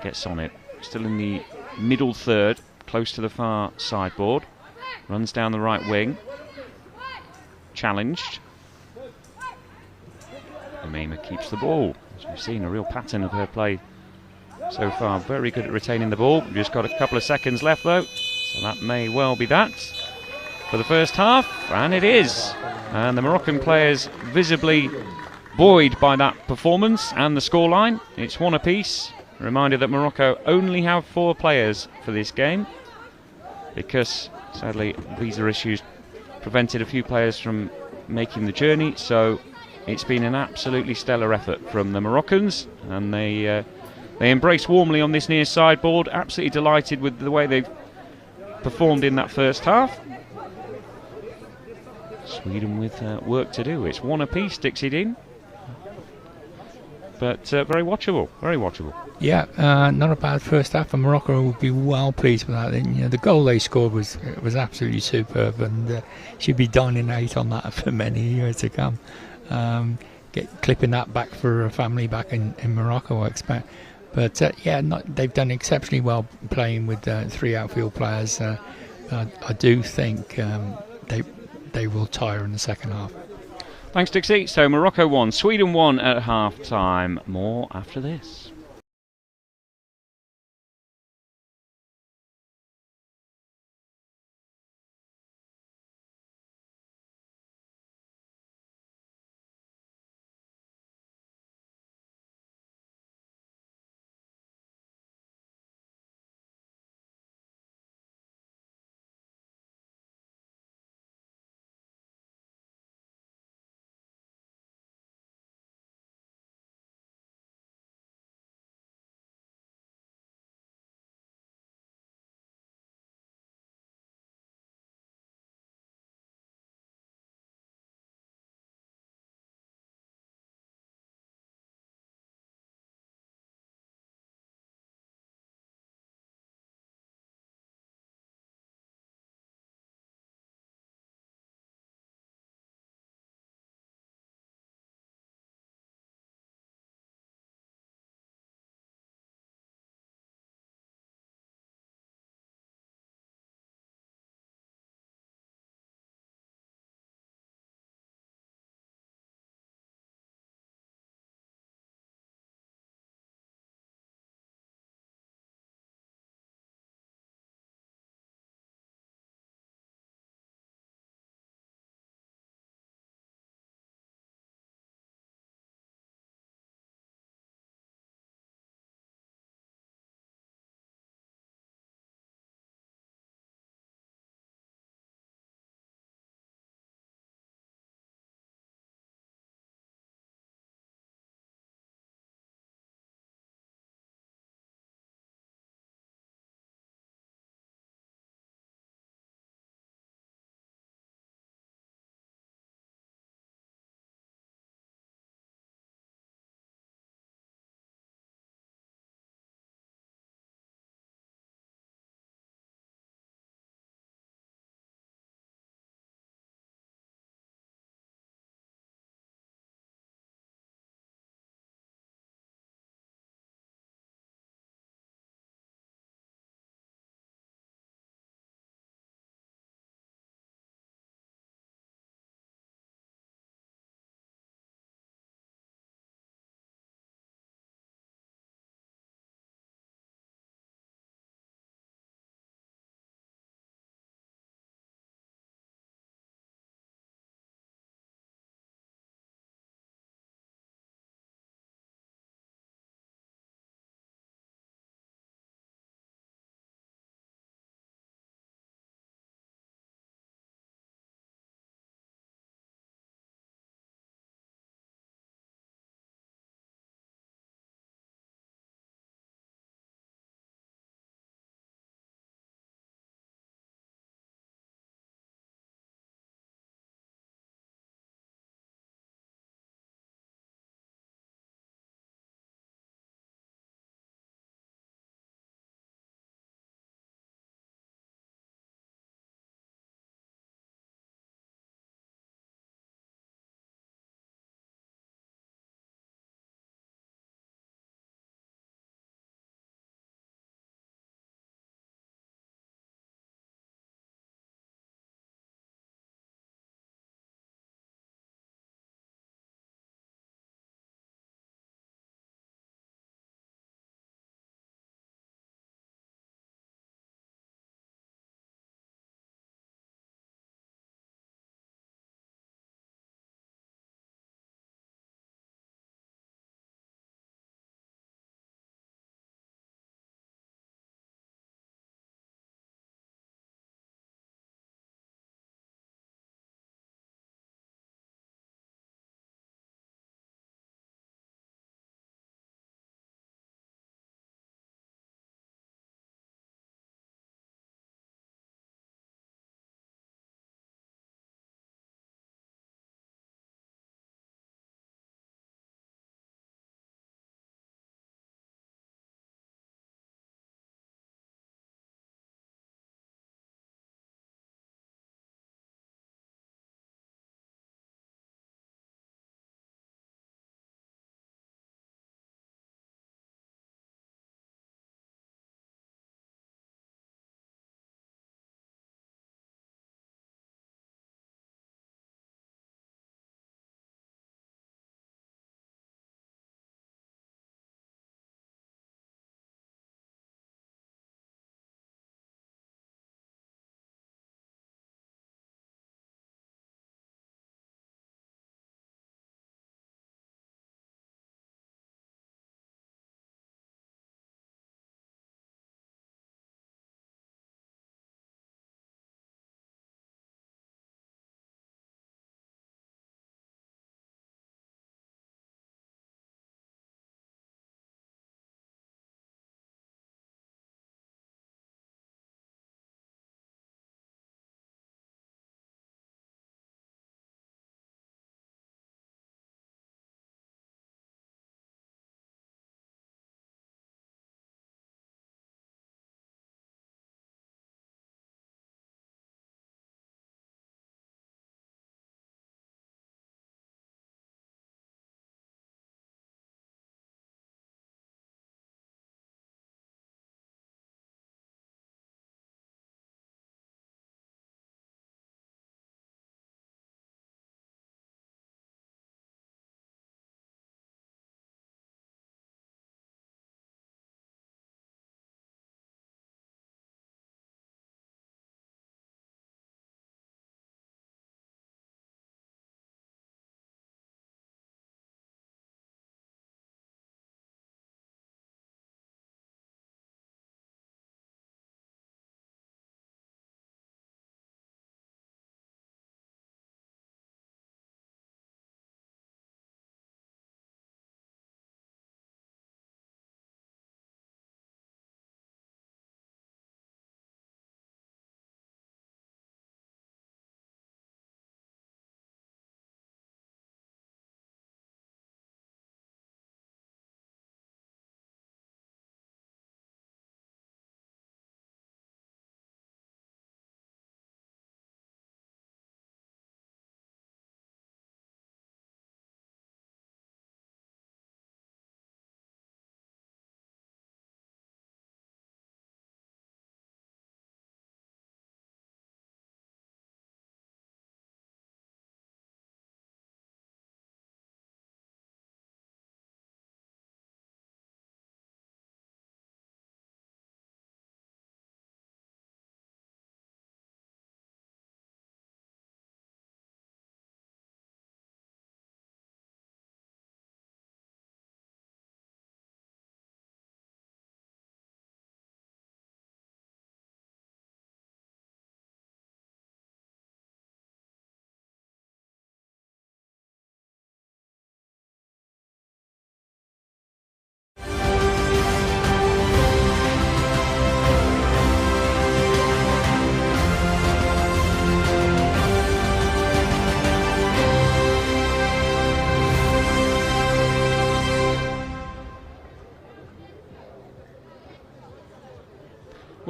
gets on it. Still in the middle third, close to the far sideboard. Runs down the right wing. Challenged. Umema keeps the ball. As we've seen, a real pattern of her play so far. Very good at retaining the ball. We've just got a couple of seconds left though, so that may well be that for the first half, and it is. And the Moroccan players visibly buoyed by that performance and the scoreline. It's one apiece. A reminder that Morocco only have 4 players for this game because sadly visa issues prevented a few players from making the journey, so it's been an absolutely stellar effort from the Moroccans, and they embrace warmly on this near sideboard. Absolutely delighted with the way they've performed in that first half. Sweden with work to do. It's one apiece, Dixie Dean, but very watchable, very watchable. Yeah, not a bad first half, and Morocco will be well pleased with that. And, the goal they scored was absolutely superb, and she'd be dining out on that for many years to come. Clipping that back for her family back in Morocco, I expect. But they've done exceptionally well playing with 3 outfield players. I do think they will tire in the second half. Thanks, Dixie. So Morocco 1, Sweden 1 at half time. More after this.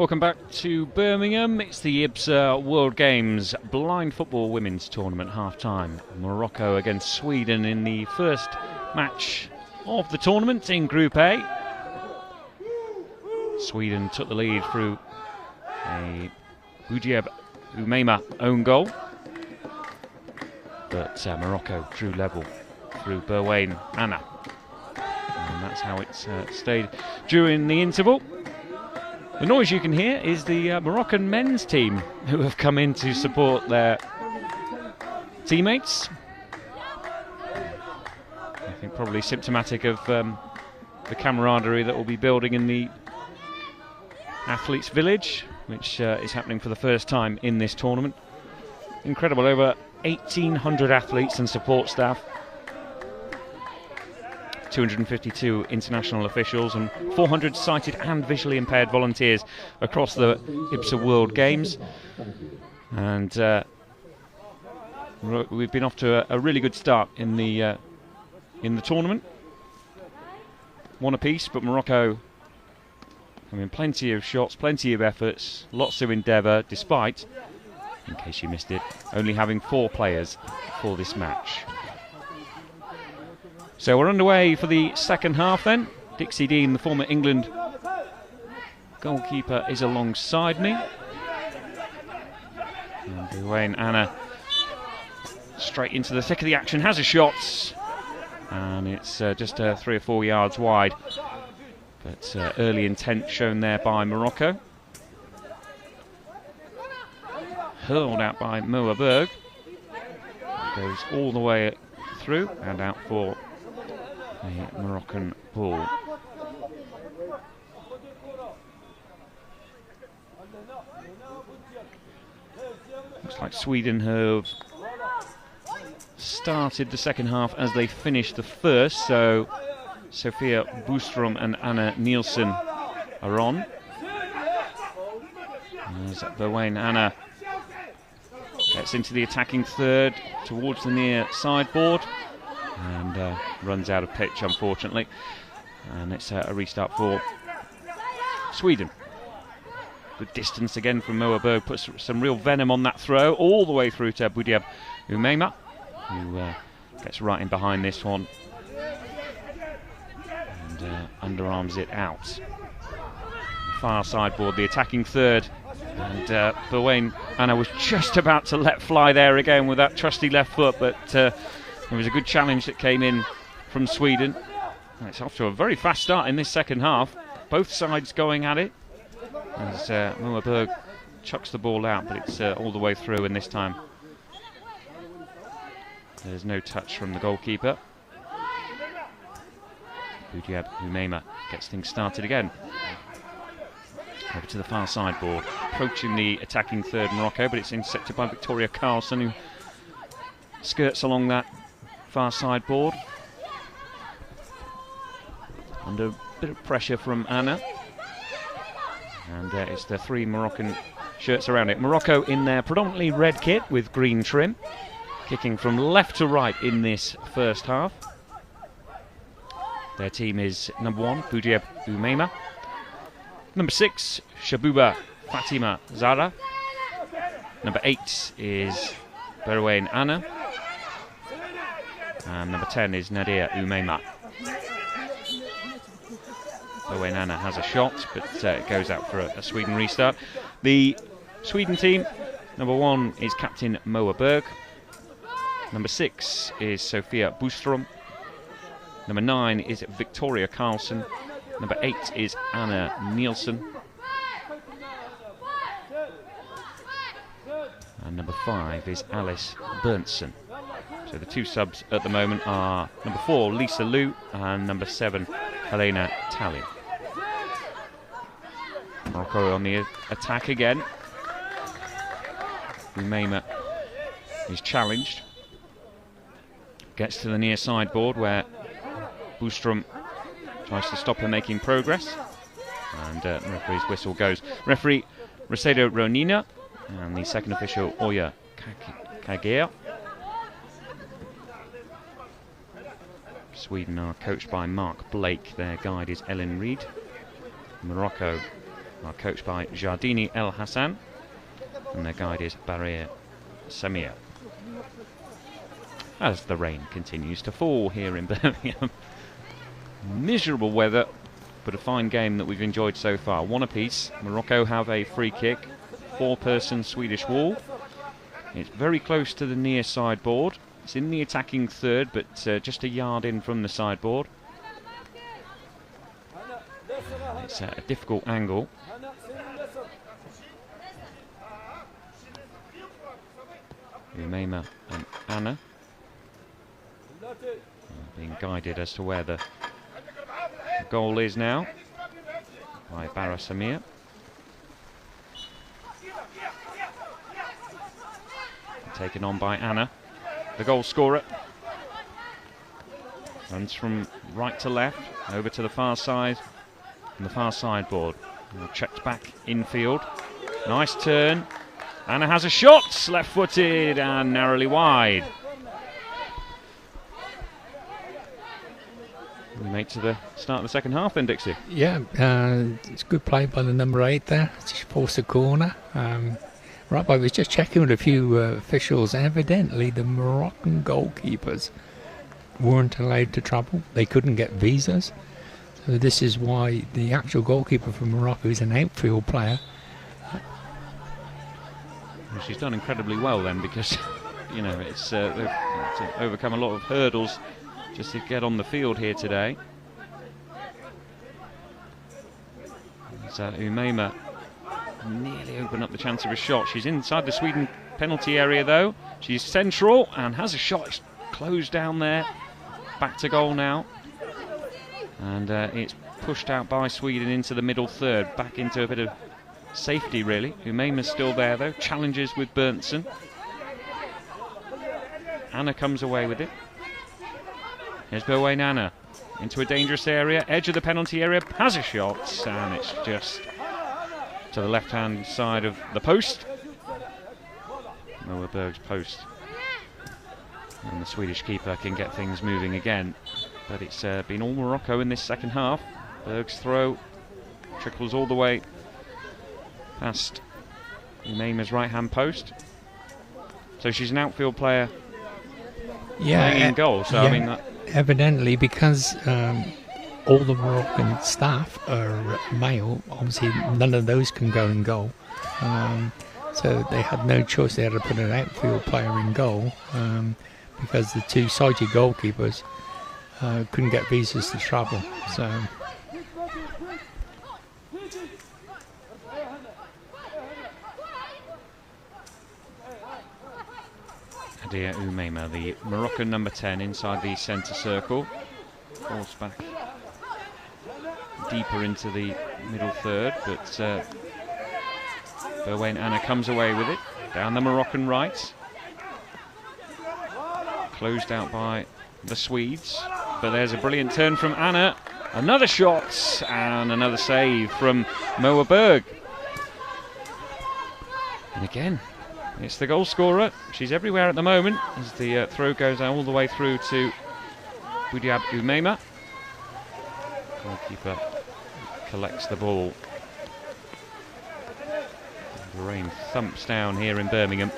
Welcome back to Birmingham. It's the IBSA World Games Blind Football Women's Tournament half-time. Morocco against Sweden in the first match of the tournament in Group A. Sweden took the lead through a Boudjeb Umeima own goal. But Morocco drew level through Berwain Anna. And that's how it's stayed during the interval. The noise you can hear is the Moroccan men's team who have come in to support their teammates. I think probably symptomatic of the camaraderie that will be building in the athletes' village, which is happening for the first time in this tournament. Incredible, over 1,800 athletes and support staff, 252 international officials and 400 sighted and visually impaired volunteers across the IBSA World Games. And we've been off to a really good start in the tournament. One apiece, but Morocco, I mean, plenty of shots, plenty of efforts, lots of endeavour, despite, in case you missed it, only having 4 players for this match. So we're underway for the second half then. Dixie Dean, the former England goalkeeper, is alongside me. And Berwain Anna straight into the thick of the action, has a shot. And it's just 3 or 4 yards wide. But early intent shown there by Morocco. Hurled out by Moa Berg. Goes all the way through and out for the Moroccan ball. Looks like Sweden have started the second half as they finished the first, so Sofia Boström and Anna Nielsen are on. As Berwain Anna gets into the attacking third towards the near sideboard and runs out of pitch, unfortunately. And it's a restart for Sweden. Good distance again from Moa Berg, puts some real venom on that throw, all the way through to Boudjeb Umeima, who gets right in behind this one and underarms it out. Far sideboard, the attacking third, and Berwain Anna was just about to let fly there again with that trusty left foot, but there was a good challenge that came in from Sweden. And it's off to a very fast start in this second half, both sides going at it, as Moa Berg chucks the ball out, but it's all the way through, and this time there's no touch from the goalkeeper. Boudjeb Umeima gets things started again. Over to the far sideboard, approaching the attacking third Morocco, but it's intercepted by Victoria Carlson, who skirts along that far sideboard. Under a bit of pressure from Anna. And it's the 3 Moroccan shirts around it. Morocco in their predominantly red kit with green trim, kicking from left to right in this first half. Their team is number 1, Boudjeb Umeima. Number 6, Shabuba Fatima Zara. Number 8 is Berwain Anna. And number 10 is Nadia Umeima. Berwain Anna has a shot, but it goes out for a Sweden restart. The Sweden team, number 1 is captain Moa Berg. Number 6 is Sofia Boström. Number 9 is Victoria Carlson. Number 8 is Anna Nielsen. And number 5 is Alice Berntsen. So the 2 subs at the moment are number 4, Lisa Liu, and number 7, Helena Tallinn. Morocco on the attack again. Umeima is challenged. Gets to the near sideboard where Boström tries to stop her making progress. And the referee's whistle goes. Referee Rosado Ronina and the second official Oya Kagea. Sweden are coached by Mark Blake. Their guide is Ellen Reid. Morocco are coached by Jardini El Hassan, and their guide is Barir Samir. As the rain continues to fall here in Birmingham. Miserable weather, but a fine game that we've enjoyed so far. One apiece. Morocco have a free kick, 4-person Swedish wall. It's very close to the near sideboard. It's in the attacking third, but just a yard in from the sideboard. It's a difficult angle. Umeima and Anna being guided as to where the goal is now by Barir Samir. Taken on by Anna, the goal scorer. Runs from right to left, over to the far side, and the far sideboard. Checked back infield. Nice turn. Anna has a shot, left-footed and narrowly wide. We make to the start of the second half then, Dixie. Yeah, it's good play by the number 8 there. Just forced a corner. Right, I was just checking with a few officials, and evidently the Moroccan goalkeepers weren't allowed to travel. They couldn't get visas. So this is why the actual goalkeeper from Morocco is an outfield player. Well, she's done incredibly well then, because you know it's they've overcome a lot of hurdles just to get on the field here today. So Umeima nearly opened up the chance of a shot. She's inside the Sweden penalty area though. She's central and has a shot. It's closed down there. Back to goal now. And it's pushed out by Sweden into the middle third. Back into a bit of safety really. Umeima's still there though. Challenges with Berntsen. Anna comes away with it. Here's Berwain Anna into a dangerous area. Edge of the penalty area. Has a shot. And it's just to the left-hand side of the post. Noah Berg's post. And the Swedish keeper can get things moving again. But it's been all Morocco in this second half. Berg's throw trickles all the way past Umeima's right-hand post. So she's an outfield player playing in goal. So yeah, I mean, evidently because all the Moroccan staff are male, obviously none of those can go in goal. So they had no choice. They had to put an outfield player in goal because the two sighted goalkeepers couldn't get visas to travel. So Hadia Umeima, the Moroccan number 10, inside the centre circle. Forced back deeper into the middle third, but Berwain Anna comes away with it. Down the Moroccan right. Closed out by the Swedes. But there's a brilliant turn from Anna. Another shot and another save from Moa Berg. And again, it's the goal scorer. She's everywhere at the moment as the throw goes all the way through to Boudiab Umeima. Goalkeeper collects the ball. The rain thumps down here in Birmingham.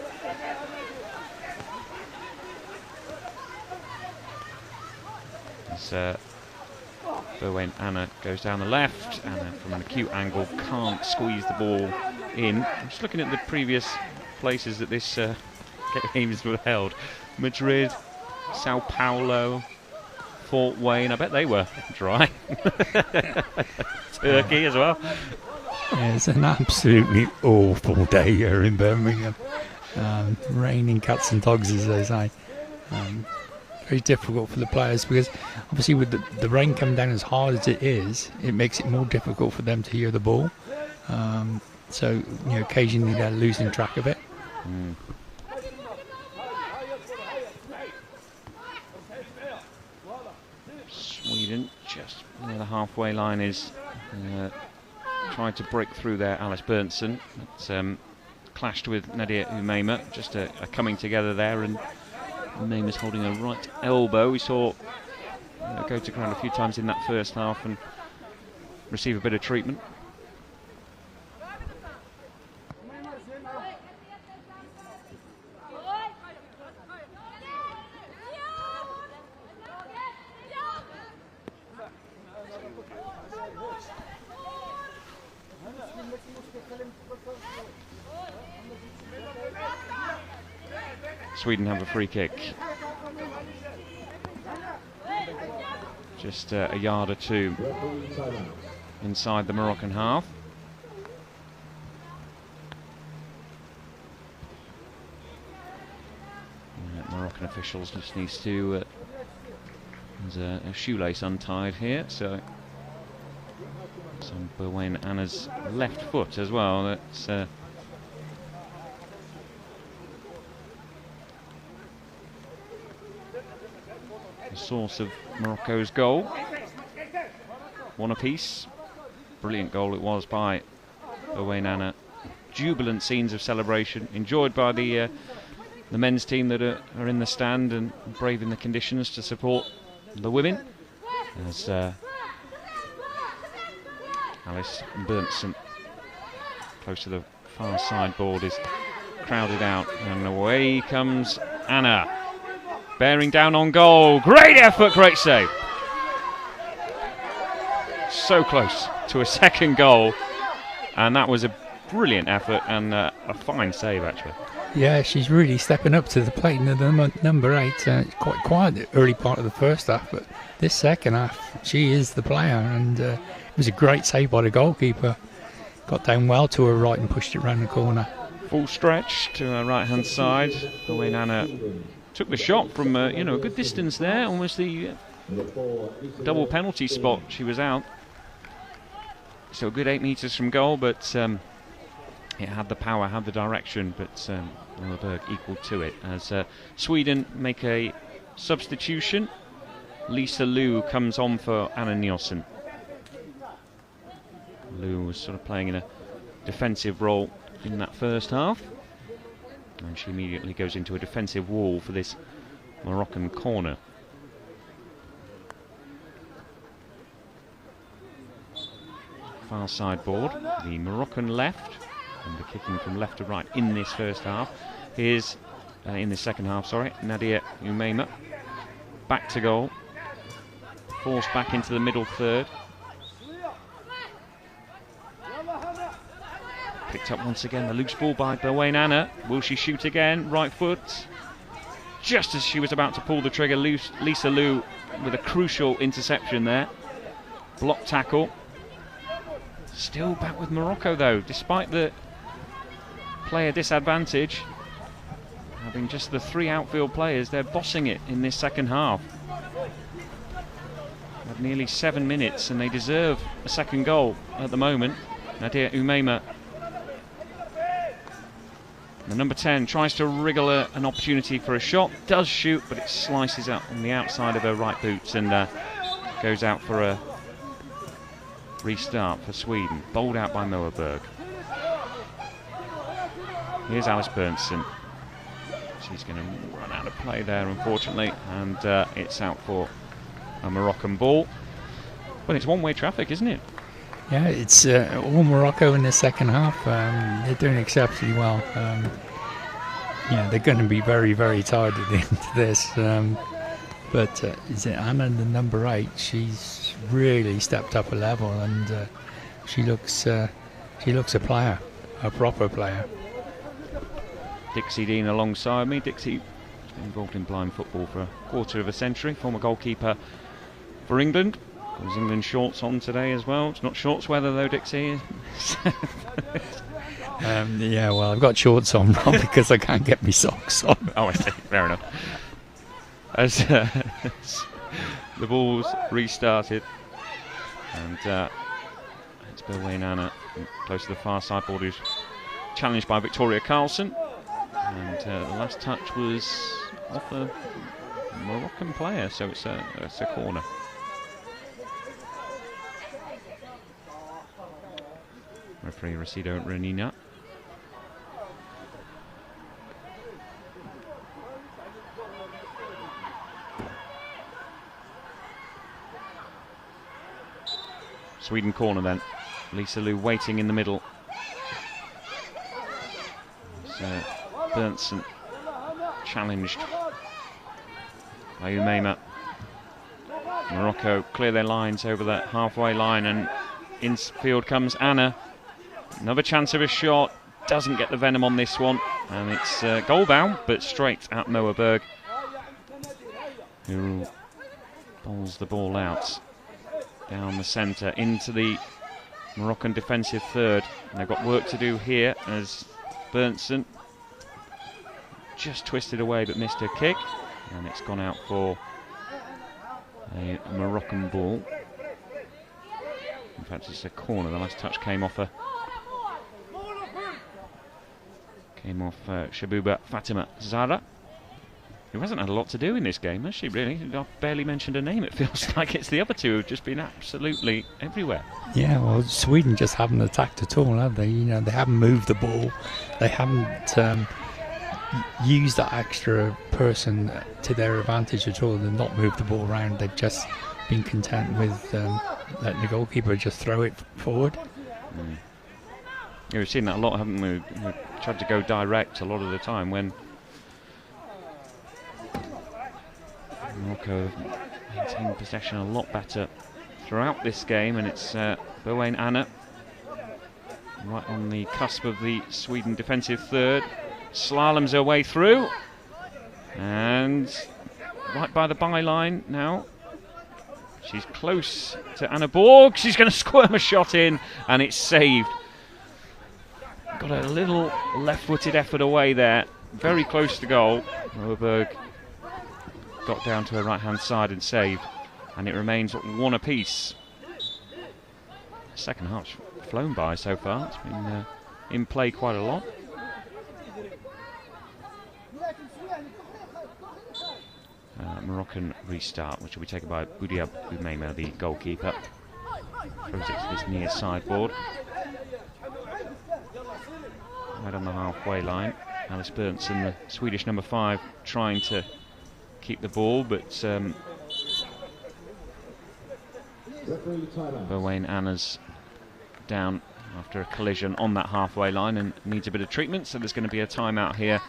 As Berwain Anna goes down the left. Anna from an acute angle can't squeeze the ball in. I'm just looking at the previous places that this games were held. Madrid, Sao Paulo, Fort Wayne. I bet they were dry. Turkey as well. yeah, it's an absolutely awful day here in Birmingham. Raining cats and dogs, as they say. Very difficult for the players because obviously with the rain coming down as hard as it is, it makes it more difficult for them to hear the ball. So occasionally they're losing track of it. Sweden just where the halfway line is, tried to break through there. Alice Berntsen clashed with Nadia Umeima. Just a coming together there, and Umeima's holding a right elbow. We saw go to ground a few times in that first half and receive a bit of treatment. Sweden have a free kick. Just a yard or two inside the Moroccan half. Moroccan officials just needs to. There's a shoelace untied here, so it's on Berwain Anna's left foot as well. That's the source of Morocco's goal. One apiece. Brilliant goal it was by Berwain Anna. Jubilant scenes of celebration enjoyed by the men's team that are in the stand and braving the conditions to support the women. As Alice Bernsen, close to the far sideboard, is crowded out, and away comes Anna, bearing down on goal. Great effort, great save. So close to a second goal, and that was a brilliant effort and a fine save actually. Yeah, she's really stepping up to the plate. Number 8, quite quiet the early part of the first half, but this second half, she is the player, and it was a great save by the goalkeeper. Got down well to her right and pushed it round the corner. Full stretch to her right-hand side. Berwain Anna took the shot from a good distance there, almost the double penalty spot. She was out. So a good 8 metres from goal, but it had the power, had the direction, but Berg equal to it as Sweden make a substitution. Lisa Liu comes on for Anna Nielsen. Liu was sort of playing in a defensive role in that first half, and she immediately goes into a defensive wall for this Moroccan corner. Far sideboard, the Moroccan left, and the kicking from left to right in this first half. Here's in the second half, sorry, Nadia Umeima back to goal, forced back into the middle third. Picked up once again, the loose ball by Berwain Anna. Will she shoot again? Right foot. Just as she was about to pull the trigger, Lisa Liu with a crucial interception there. Block tackle. Still back with Morocco though, despite the player disadvantage. Having just the 3 outfield players, they're bossing it in this second half. Had nearly 7 minutes and they deserve a second goal at the moment. Nadia Umeima, the number 10, tries to wriggle an opportunity for a shot, does shoot, but it slices out on the outside of her right boots and goes out for a restart for Sweden. Bowled out by Moerberg. Here's Alice Bernsen. She's going to run out of play there, unfortunately, and it's out for a Moroccan ball. Well, it's one-way traffic, isn't it? Yeah, it's all Morocco in the second half. They're doing exceptionally well. Yeah, they're going to be very, very tired at the end of this. But is it Anna, the number 8? She's really stepped up a level, and she looks a player, a proper player. Dixie Dean alongside me. Dixie has been involved in blind football for a quarter of a century. Former goalkeeper for England. There's England shorts on today as well. It's not shorts weather though, Dixie. Yeah, well, I've got shorts on because I can't get my socks on. Oh, I see. Fair enough. As the ball's restarted, and it's Berwain Anna close to the far sideboard, who's challenged by Victoria Carlson, and the last touch was off a Moroccan player, so it's a corner. Referee Rasido Renina. Sweden corner then. Lisa Liu waiting in the middle. Bernsen challenged by Umeima. Morocco clear their lines over that halfway line, and infield comes Anna. Another chance of a shot. doesn't get the venom on this one, and it's goal bound, but straight at Noah Berg, who bowls the ball out down the centre into the Moroccan defensive third. And they've got work to do here as Berntsen just twisted away but missed her kick, and it's gone out for a Moroccan ball. In fact, it's a corner. The last touch came off Shabuba Fatima Zara, who hasn't had a lot to do in this game, has she, really? I've barely mentioned her name. It feels like it's the other two who've just been absolutely everywhere. Yeah, well, Sweden just haven't attacked at all, have they? You know, they haven't moved the ball. They haven't used that extra person to their advantage at all. They've not moved the ball around. They've just been content with letting the goalkeeper just throw it forward. Yeah, we've seen that a lot, haven't we? We've tried to go direct a lot of the time when Morocco maintained possession a lot better throughout this game, and it's Bowain Anna right on the cusp of the Sweden defensive third. Slaloms her way through, and right by the byline now. She's close to Anna Borg. She's going to squirm a shot in, and it's saved. Got a little left-footed effort away there, very close to goal. Norberg got down to her right-hand side and saved, and it remains 1 apiece. Second half's flown by so far. It's been in play quite a lot. Moroccan restart, which will be taken by Boudiab Oumeima, the goalkeeper. Throws it to this near sideboard. Right on the halfway line. Alice Berntsen, the Swedish number 5, trying to keep the ball, but Bowain Anna's down after a collision on that halfway line and needs a bit of treatment, so there's going to be a timeout here.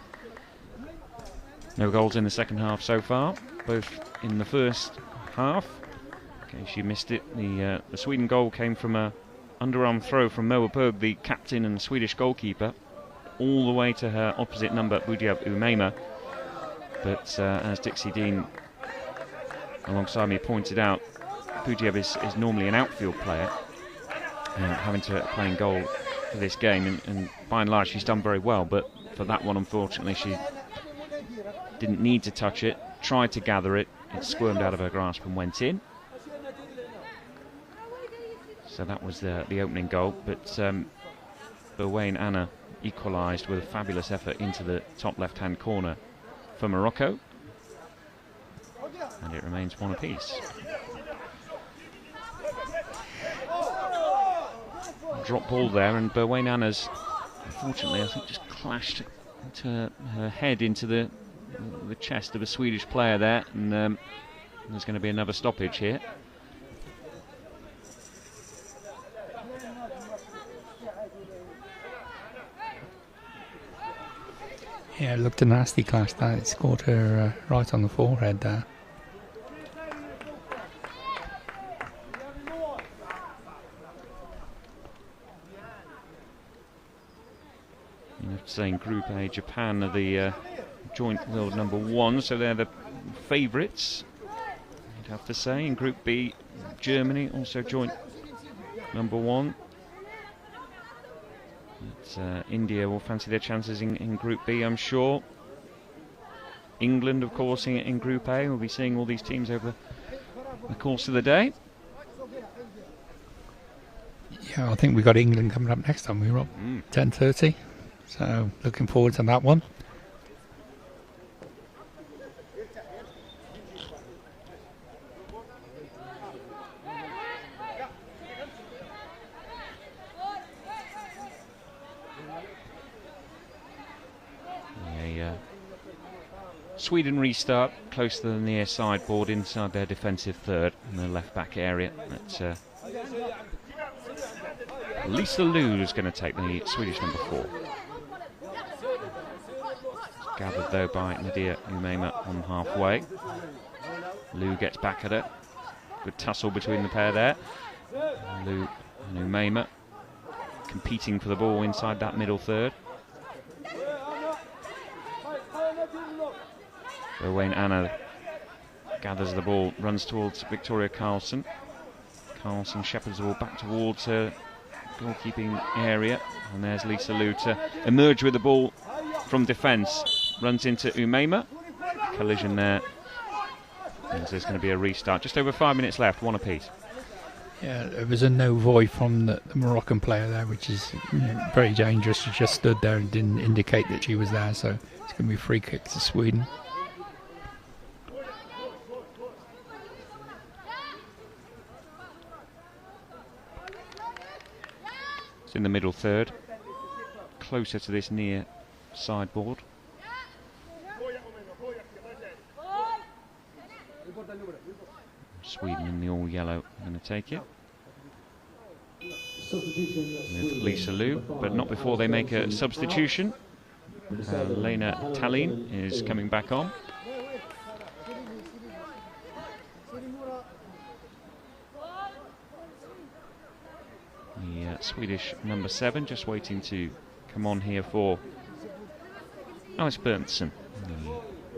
No goals in the second half so far, both in the first half. In case you missed it, the Sweden goal came from a underarm throw from Moa Berg, the captain and Swedish goalkeeper, all the way to her opposite number, Boudiab Oumeima. But as Dixie Dean alongside me pointed out, Boudiab is normally an outfield player, having to play in goal for this game, and by and large she's done very well, but for that one unfortunately she didn't need to touch it, tried to gather it, it squirmed out of her grasp and went in. So that was the opening goal, but Bowain Anna equalised with a fabulous effort into the top left-hand corner for Morocco, and it remains 1 apiece. Drop ball there, and Bowain Anna's, unfortunately, I think just clashed into her head into the chest of a Swedish player there, and there's going to be another stoppage here. Yeah, it looked a nasty clash that. It scored her right on the forehead there. You have to say in Group A, Japan are the joint world number 1, so they're the favourites, you'd have to say. In Group B, Germany also joint number 1. But, India will fancy their chances in Group B, I'm sure. England, of course, in Group A. We'll be seeing all these teams over the course of the day. Yeah, I think we've got England coming up next time. We're up 10:30, so looking forward to that one. Sweden restart close to the near sideboard inside their defensive third in the left back area. That's Lisa Liu is going to take the Swedish number 4. Gathered though by Nadia Oumeima on halfway. Liu gets back at her. Good tussle between the pair there. Liu and Oumeima competing for the ball inside that middle third. Wayne Anna gathers the ball, runs towards Victoria Carlson. Carlson shepherds the ball back towards her goalkeeping area, and there's Lisa Liu to emerge with the ball from defence. Runs into Umeima. Collision there. And there's going to be a restart. Just over 5 minutes left, one apiece. Yeah, it was a no void from the Moroccan player there, which is very dangerous. She just stood there and didn't indicate that she was there, so it's going to be a free kick to Sweden. It's in the middle third, closer to this near sideboard. Sweden in the all yellow are going to take it. With Lisa Liu, but not before they make a substitution. Lena Tallinn is coming back on. The Swedish number 7 just waiting to come on here for Alice Berntsen,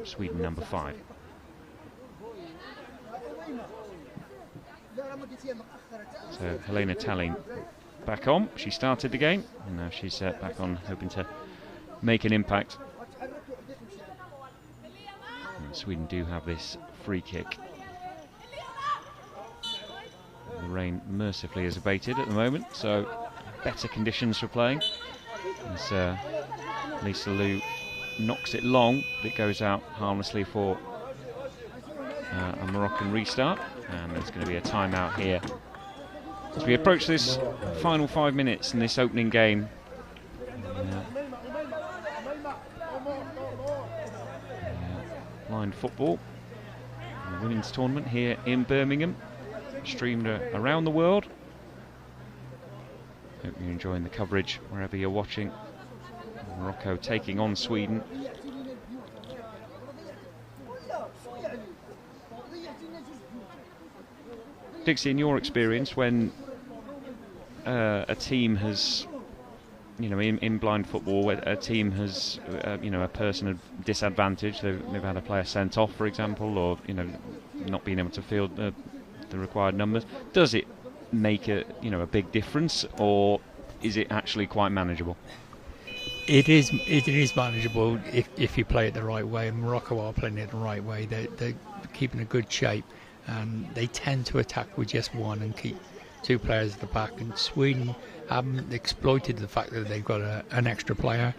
Sweden number 5. So Helena Tallinn back on. She started the game and now she's back on, hoping to make an impact. And Sweden do have this free kick. The rain mercifully is abated at the moment, so better conditions for playing. As Lisa Liu knocks it long, but it goes out harmlessly for a Moroccan restart, and there's going to be a timeout here as we approach this final 5 minutes in this opening game. Blind football, a women's tournament here in Birmingham, streamed around the world. Hope you're enjoying the coverage wherever you're watching. Morocco taking on Sweden. Dixie, in your experience, when a team has, in blind football, a team has, a person at disadvantage, they've had a player sent off, for example, or, not being able to field the required numbers, does it make a big difference, or is it actually quite manageable? It is manageable if you play it the right way. Morocco are playing it the right way. They're keeping a good shape, and they tend to attack with just one and keep two players at the back. And Sweden haven't exploited the fact that they've got an extra player.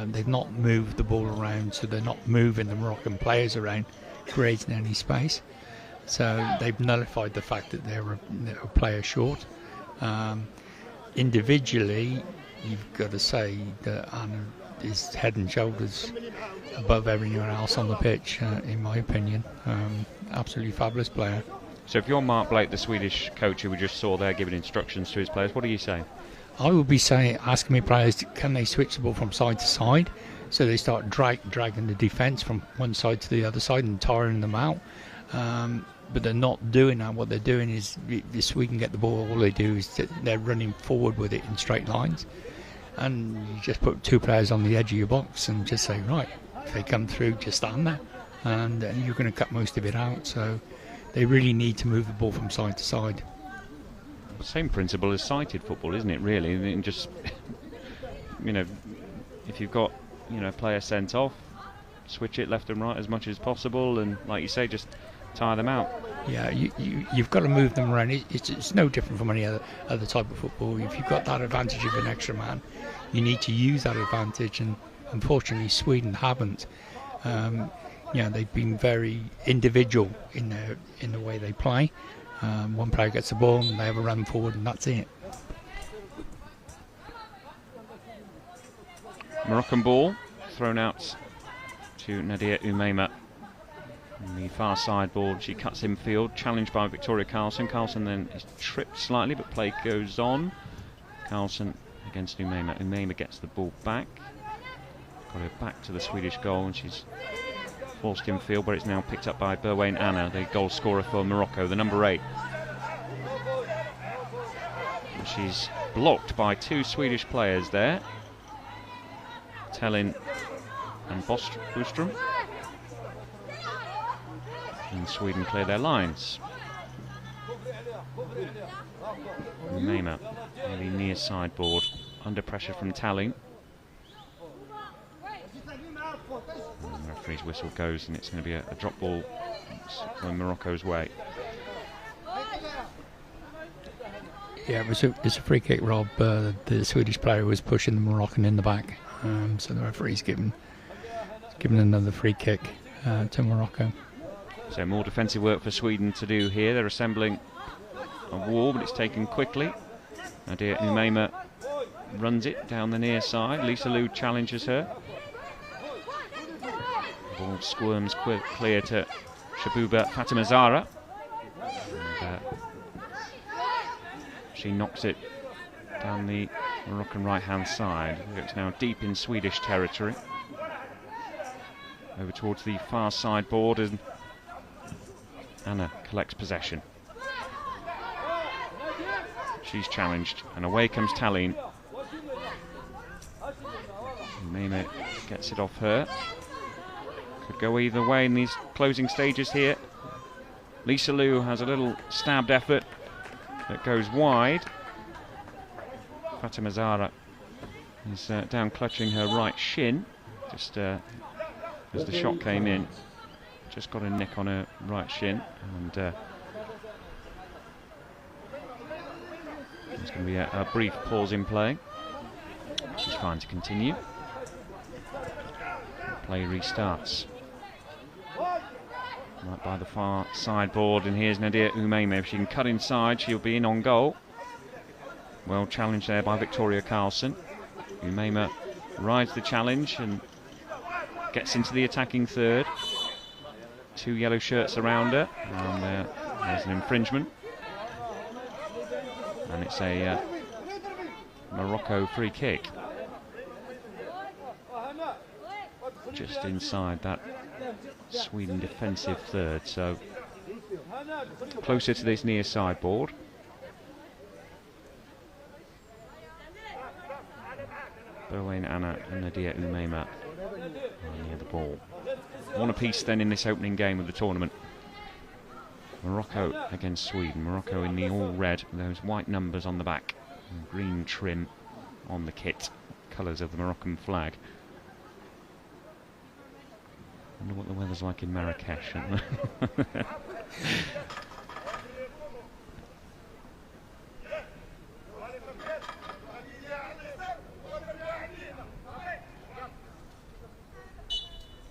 They've not moved the ball around, so they're not moving the Moroccan players around, creating any space. So they've nullified the fact that they're a player short. Individually, you've got to say that Anna is head and shoulders above everyone else on the pitch, in my opinion. Absolutely fabulous player. So if you're Mark Blake, the Swedish coach who we just saw there giving instructions to his players, what are you saying? I would be asking my players, can they switch the ball from side to side? So they start dragging the defence from one side to the other side and tiring them out. But they're not doing that. What they're doing is, if Sweden get the ball, all they do is they're running forward with it in straight lines. And you just put two players on the edge of your box and just say, right, if they come through, just stand there. And you're going to cut most of it out. So they really need to move the ball from side to side. Same principle as sighted football, isn't it, really? And just, if you've got, a player sent off, switch it left and right as much as possible, and like you say, just tire them out. Yeah, you've got to move them around. It's no different from any other type of football. If you've got that advantage of an extra man, you need to use that advantage, and unfortunately Sweden haven't. They've been very individual in the way they play. One player gets the ball and they have a run forward, and that's it. Moroccan ball thrown out to Nadia Umeima. On the far sideboard, she cuts infield, challenged by Victoria Carlson. Carlson then is tripped slightly, but play goes on. Carlson against Umeima. Umeima gets the ball back. Got her back to the Swedish goal, and she's forced infield, but it's now picked up by Wayne Anna, the goal scorer for Morocco, the number 8. And she's blocked by two Swedish players there. Tallinn and Bostrom. And Sweden clear their lines. Umeima nearly near sideboard, under pressure from Tallinn. And the referee's whistle goes, and it's going to be a drop ball going Morocco's way. Yeah, it's a free kick, Rob. The Swedish player was pushing the Moroccan in the back, so the referee's given another free kick to Morocco. So more defensive work for Sweden to do here. They're assembling a wall, but it's taken quickly. Nadia Umeima runs it down the near side. Lisa Liu challenges her. Ball squirms clear to Shabuba Fatima Zahra. And, she knocks it down the Moroccan right-hand side. It's now deep in Swedish territory. Over towards the far sideboard, and Anna collects possession. She's challenged, and away comes Tallinn. Umeima gets it off her. Could go either way in these closing stages here. Lisa Liu has a little stabbed effort that goes wide. Fatima Zahra is down clutching her right shin, just as the shot came in. Just got a nick on her right shin, and there's going to be a brief pause in play. She's fine to continue. Play restarts. Right by the far sideboard, and here's Nadia Umeima. If she can cut inside, she'll be in on goal. Well challenged there by Victoria Carlson. Umeima rides the challenge and gets into the attacking third. 2 yellow shirts around her, and there's an infringement. And it's a Morocco free kick. Just inside that Sweden defensive third, so closer to this near sideboard. Berwin Anna and Nadia Umeima are near the ball. One apiece then in this opening game of the tournament. Morocco against Sweden. Morocco in the all red, those white numbers on the back, and green trim on the kit, colours of the Moroccan flag. I wonder what the weather's like in Marrakesh.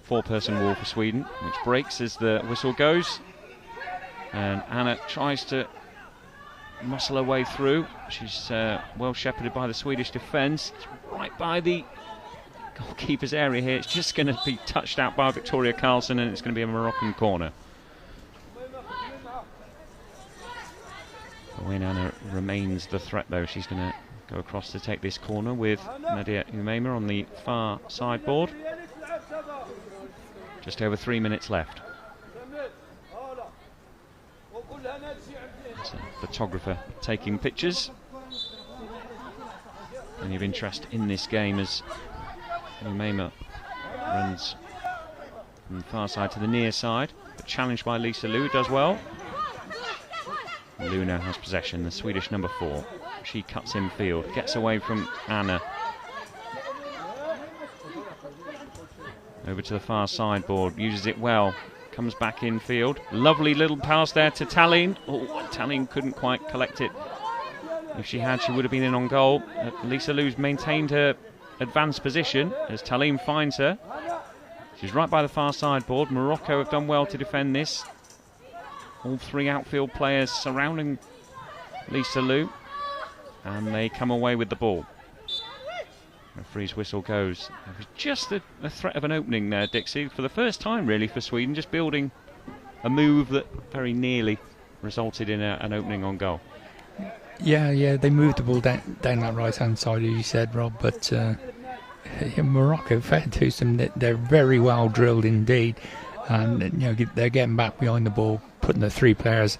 Four-person wall for Sweden, which breaks as the whistle goes. And Anna tries to muscle her way through. She's well shepherded by the Swedish defence. Right by the goalkeeper's area here. It's just going to be touched out by Victoria Carlson, and it's going to be a Moroccan corner. When Anna remains the threat, though, she's going to go across to take this corner with Nadia Umeima on the far sideboard. Just over 3 minutes left. There's a photographer taking pictures. Any of interest in this game as Umeima runs from the far side to the near side, but challenged by Lisa Liu, does well. Liu now has possession, the Swedish number 4. She cuts in field, gets away from Anna. Over to the far sideboard, uses it well, comes back in field. Lovely little pass there to Tallinn. Oh, Tallinn couldn't quite collect it. If she had, she would have been in on goal. Lisa Liu's maintained her advanced position as Tallinn finds her. She's right by the far sideboard. Morocco have done well to defend this. All 3 outfield players surrounding Lisa Liu, and they come away with the ball. Referee's whistle goes. It was just a threat of an opening there, Dixie, for the first time really for Sweden, just building a move that very nearly resulted in an opening on goal. Yeah, they moved the ball down that right-hand side, as you said, Rob, but Morocco, fair to them, they're very well drilled indeed, and they're getting back behind the ball, putting the 3 players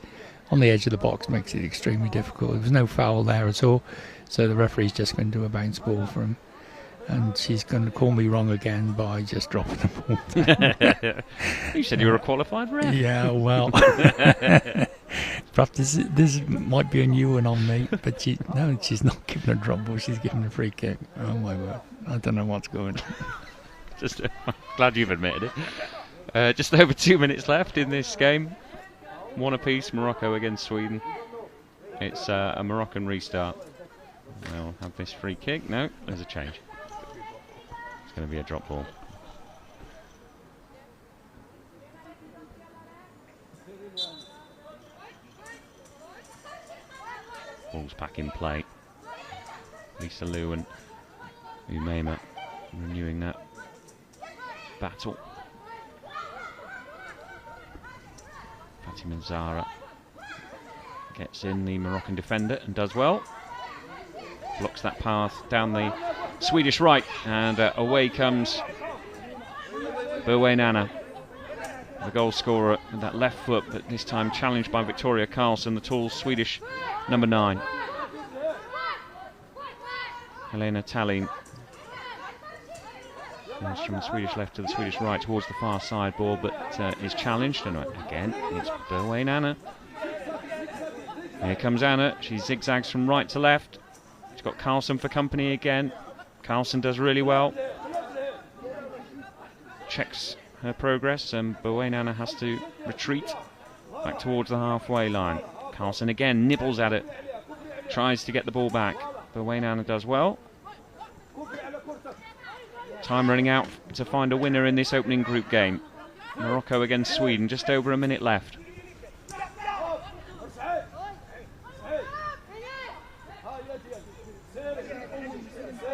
on the edge of the box makes it extremely difficult. There was no foul there at all, so the referee's just going to do a bounce ball from and she's going to call me wrong again by just dropping the ball. You said you were a qualified ref. Yeah, well, perhaps this might be a new one on me, but she's not giving a drop ball, she's giving a free kick. Oh my word, I don't know what's going on. I'm glad you've admitted it. Just over 2 minutes left in this game. One apiece, Morocco against Sweden. It's a Moroccan restart. They'll have this free kick. No, there's a change. It's going to be a drop ball. Ball's back in play. Lisa Liu and Umaima renewing that battle. Fatima Zahra gets in, the Moroccan defender, and does well. Blocks that path down the Swedish right, and away comes Berwain-Anna, the goal scorer with that left foot, but this time challenged by Victoria Karlsson, the tall Swedish number 9. Helena Tallin goes from the Swedish left to the Swedish right towards the far side ball, but is challenged, and again it's Berwain-Anna. Here comes Anna, she zigzags from right to left. She's got Karlsson for company again. Karlsson does really well. Checks her progress, and Berwain-Anna has to retreat back towards the halfway line. Karlsson again nibbles at it, tries to get the ball back. Berwain-Anna does well. Time running out to find a winner in this opening group game. Morocco against Sweden, just over a minute left.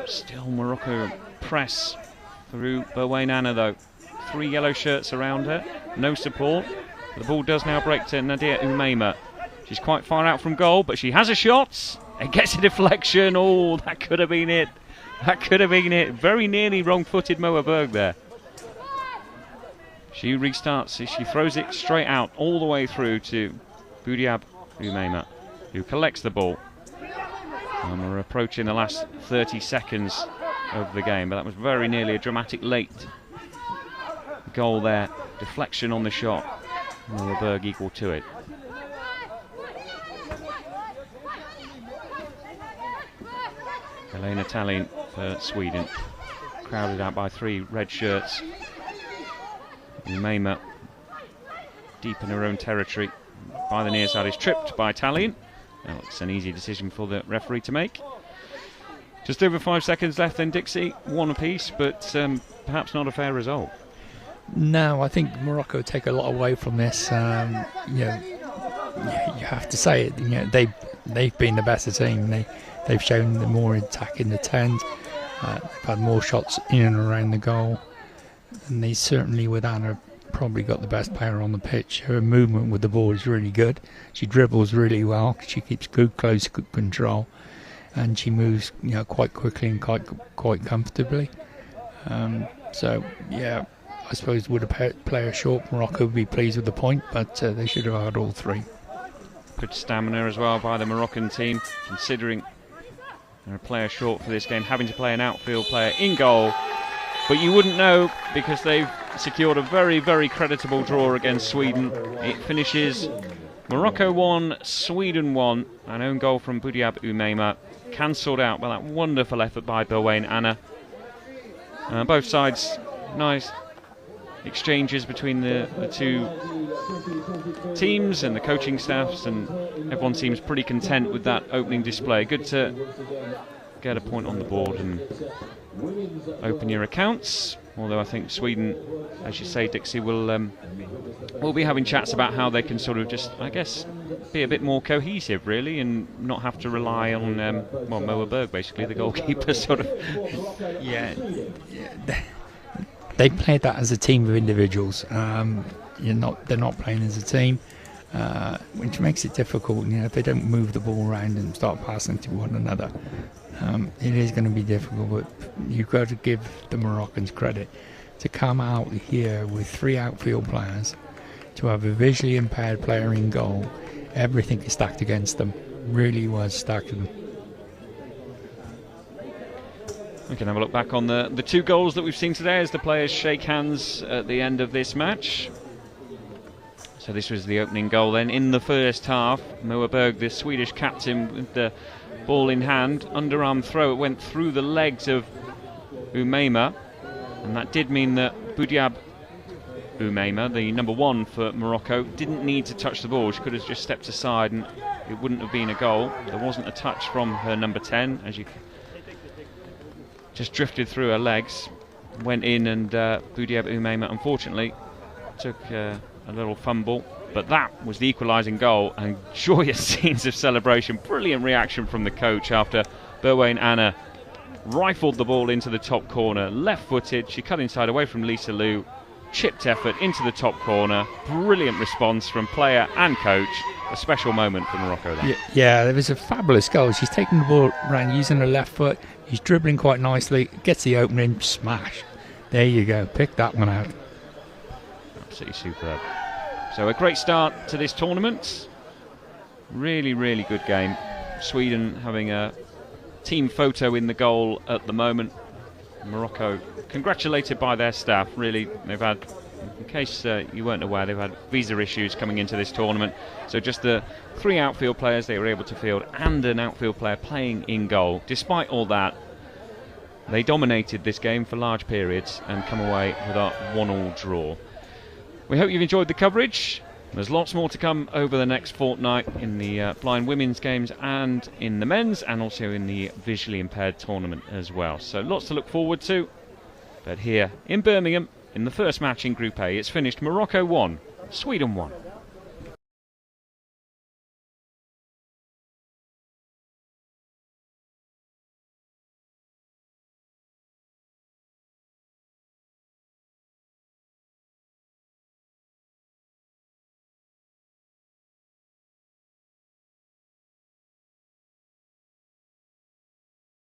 Still Morocco press through Berwain-Anna though. 3 yellow shirts around her, no support. The ball does now break to Nadia Umaima. She's quite far out from goal, but she has a shot. It gets a deflection. Oh, that could have been it. That could have been it. Very nearly wrong-footed Moa Berg there. She restarts. She throws it straight out all the way through to Budiab Umaima, who collects the ball. And we're approaching the last 30 seconds of the game, but that was very nearly a dramatic late goal there. Deflection on the shot. Moa Berg equal to it. Helena Tallin for Sweden, crowded out by 3 red shirts. Umaima deep in her own territory by the near side, is tripped by Tallin. Well, it's an easy decision for the referee to make. Just over 5 seconds left then, Dixie. One apiece, but perhaps not a fair result. No, I think Morocco take a lot away from this. You have to say it. They've been the better team. They've shown the more attack in the 10. They've had more shots in and around the goal, and they certainly, with Anna, probably got the best player on the pitch. Her movement with the ball is really good. She dribbles really well. She keeps good close control, and she moves quite quickly and quite comfortably. So yeah, I suppose with a player short, Morocco would be pleased with the point, but they should have had all 3. Good stamina as well by the Moroccan team, considering they're a player short for this game, having to play an outfield player in goal. But you wouldn't know, because they've secured a very, very creditable draw against Sweden. It finishes Morocco 1, Sweden 1. An own goal from Budiab Umaima, cancelled out by that wonderful effort by Berwain-Anna. Both sides, nice exchanges between the 2 teams and the coaching staffs, and everyone seems pretty content with that opening display. Good to get a point on the board and open your accounts. Although I think Sweden, as you say, Dixie, will be having chats about how they can sort of just, I guess, be a bit more cohesive, really, and not have to rely on Moa Berg, basically, the goalkeeper, sort of. Yeah. They played that as a team of individuals. They're not playing as a team, which makes it difficult. If they don't move the ball around and start passing to one another, it is going to be difficult. But you've got to give the Moroccans credit to come out here with 3 outfield players, to have a visually impaired player in goal. Everything is stacked against them. Really was stacked. We can have a look back on the 2 goals that we've seen today as the players shake hands at the end of this match. So this was the opening goal then in the first half. Moaberg, the Swedish captain, with the ball in hand, underarm throw. It went through the legs of Umeima, and that did mean that Boudiab Umeima, the number 1 for Morocco, didn't need to touch the ball. She could have just stepped aside and it wouldn't have been a goal. There wasn't a touch from her number 10, as you just drifted through her legs, went in, and Boudiab Umeima unfortunately took a little fumble. But that was the equalising goal, and joyous scenes of celebration. Brilliant reaction from the coach after Berwain Anna rifled the ball into the top corner, left-footed. She cut inside away from Lisa Liu, chipped effort into the top corner. Brilliant response from player and coach. A special moment for Morocco there. Yeah, it was a fabulous goal. She's taking the ball around using her left foot. She's dribbling quite nicely, gets the opening, smash. There you go, pick that one out. Absolutely superb. So a great start to this tournament. Really, really good game. Sweden having a team photo in the goal at the moment. Morocco congratulated by their staff. Really, they've had, in case you weren't aware, they've had visa issues coming into this tournament. So just the 3 outfield players they were able to field and an outfield player playing in goal. Despite all that, they dominated this game for large periods and come away with a 1-1 draw. We hope you've enjoyed the coverage. There's lots more to come over the next fortnight in the blind women's games and in the men's, and also in the visually impaired tournament as well. So lots to look forward to. But here in Birmingham, in the first match in Group A, it's finished Morocco 1, Sweden 1.